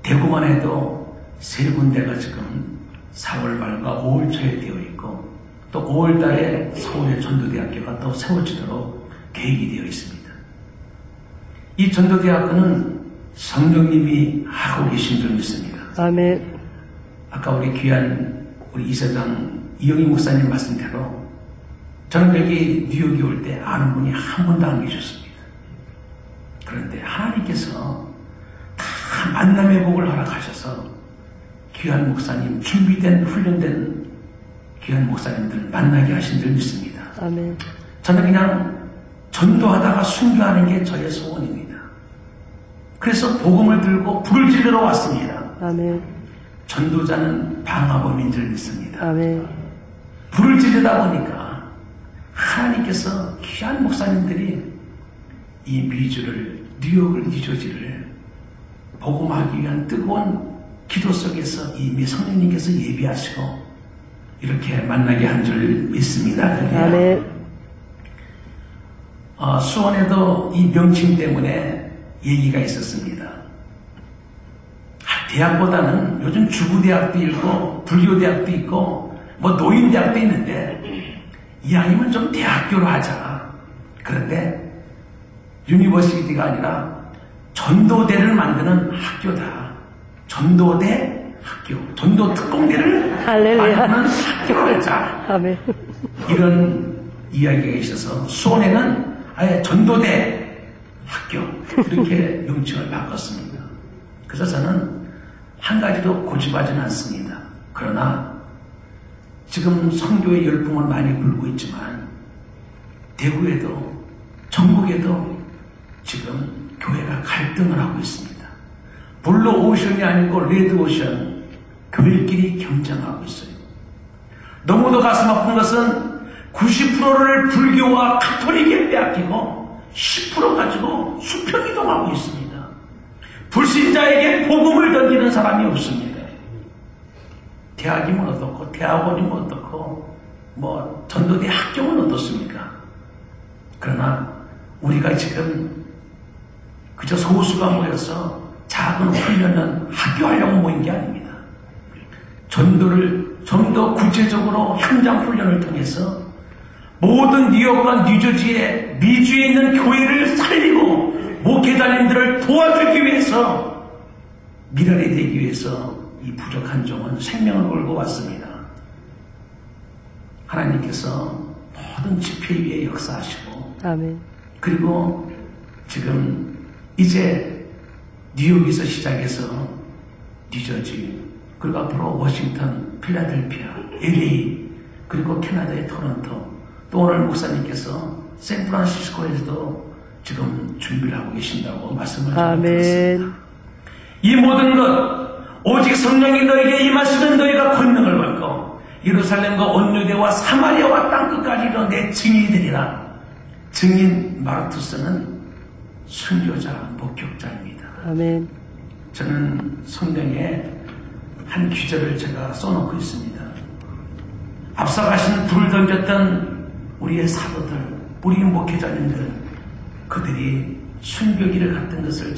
대구만 해도 3군데가 지금 4월 말과 5월 초에 되어 있고, 또 5월 달에 서울의 전도대학교가 또 세워지도록 계획이 되어 있습니다. 이 전도대학교는 성령님이 하고 계신 줄 믿습니다. 아멘. 아까 우리 귀한 우리 이사장 이영희 목사님 말씀대로 저는 여기 뉴욕에 올 때 아는 분이 한 분도 안 계셨습니다. 그런데 하나님께서 다 만남의 복을 허락하셔서 귀한 목사님, 준비된 훈련된 귀한 목사님들 만나게 하신 줄 믿습니다. 아멘. 저는 그냥 전도하다가 순교하는 게 저의 소원입니다. 그래서 복음을 들고 불을 지르러 왔습니다. 아멘. 전도자는 방화범인 줄 믿습니다. 아멘. 불을 지르다 보니까 하나님께서 귀한 목사님들이 이 미주를, 뉴욕을, 뉴저지를 복음하기 위한 뜨거운 기도 속에서 이미 성령님께서 예비하시고 이렇게 만나게 한 줄 믿습니다. 아멘. 수원에도 이 명칭 때문에 얘기가 있었습니다. 대학보다는 요즘 주부대학도 있고 불교대학도 있고 뭐 노인대학도 있는데 이왕이면 좀 대학교로 하자. 그런데 유니버시티가 아니라 전도대를 만드는 학교다. 전도대 학교, 전도 특공대를 할렐루야. 만드는 학교를 하자. 아멘. 이런 이야기가 있어서 수원에는 아예 전도대 학교 이렇게 명칭을 바꿨습니다. 그래서 저는 한 가지도 고집하지는 않습니다. 그러나 지금 선교의 열풍을 많이 불고 있지만 대구에도 전국에도 지금 교회가 갈등을 하고 있습니다. 블루 오션이 아니고 레드 오션, 교회끼리 경쟁하고 있어요. 너무도 가슴 아픈 것은 90%를 불교와 카톨릭에 빼앗기고 10% 가지고 수평이동하고 있습니다. 불신자에게 복음을 던지는 사람이 없습니다. 대학이면 어떻고 대학원이면 어떻고 뭐 전도대 학교는 어떻습니까? 그러나 우리가 지금 그저 소수가 모여서 작은 훈련은 학교하려고 모인 게 아닙니다. 전도를 좀 더 구체적으로 현장 훈련을 통해서 모든 뉴욕과 뉴저지에 미주에 있는 교회를 살리고 목회자님들을 도와주기 위해서 미랄이 되기 위해서 이 부족한 종은 생명을 걸고 왔습니다. 하나님께서 모든 집회 위에 역사하시고 아멘. 그리고 지금 이제 뉴욕에서 시작해서 뉴저지 그리고 앞으로 워싱턴, 필라델피아, LA 그리고 캐나다의 토론토 또 오늘 목사님께서 샌프란시스코에서도 지금 준비를 하고 계신다고 말씀을 드렸습니다. 이 모든 것 오직 성령이 너에게 임하시는 너희가 권능을 받고 예루살렘과 온 유대와 사마리아와 땅끝까지 이르러 내 증인이 되리라. 증인 마르투스는 순교자, 목격자입니다. 아멘. 저는 성경에 한 귀절을 제가 써놓고 있습니다. 앞서가신 불을 던졌던 우리의 사도들, 우리 목회자님들, 그들이 순교기를 갔던 것을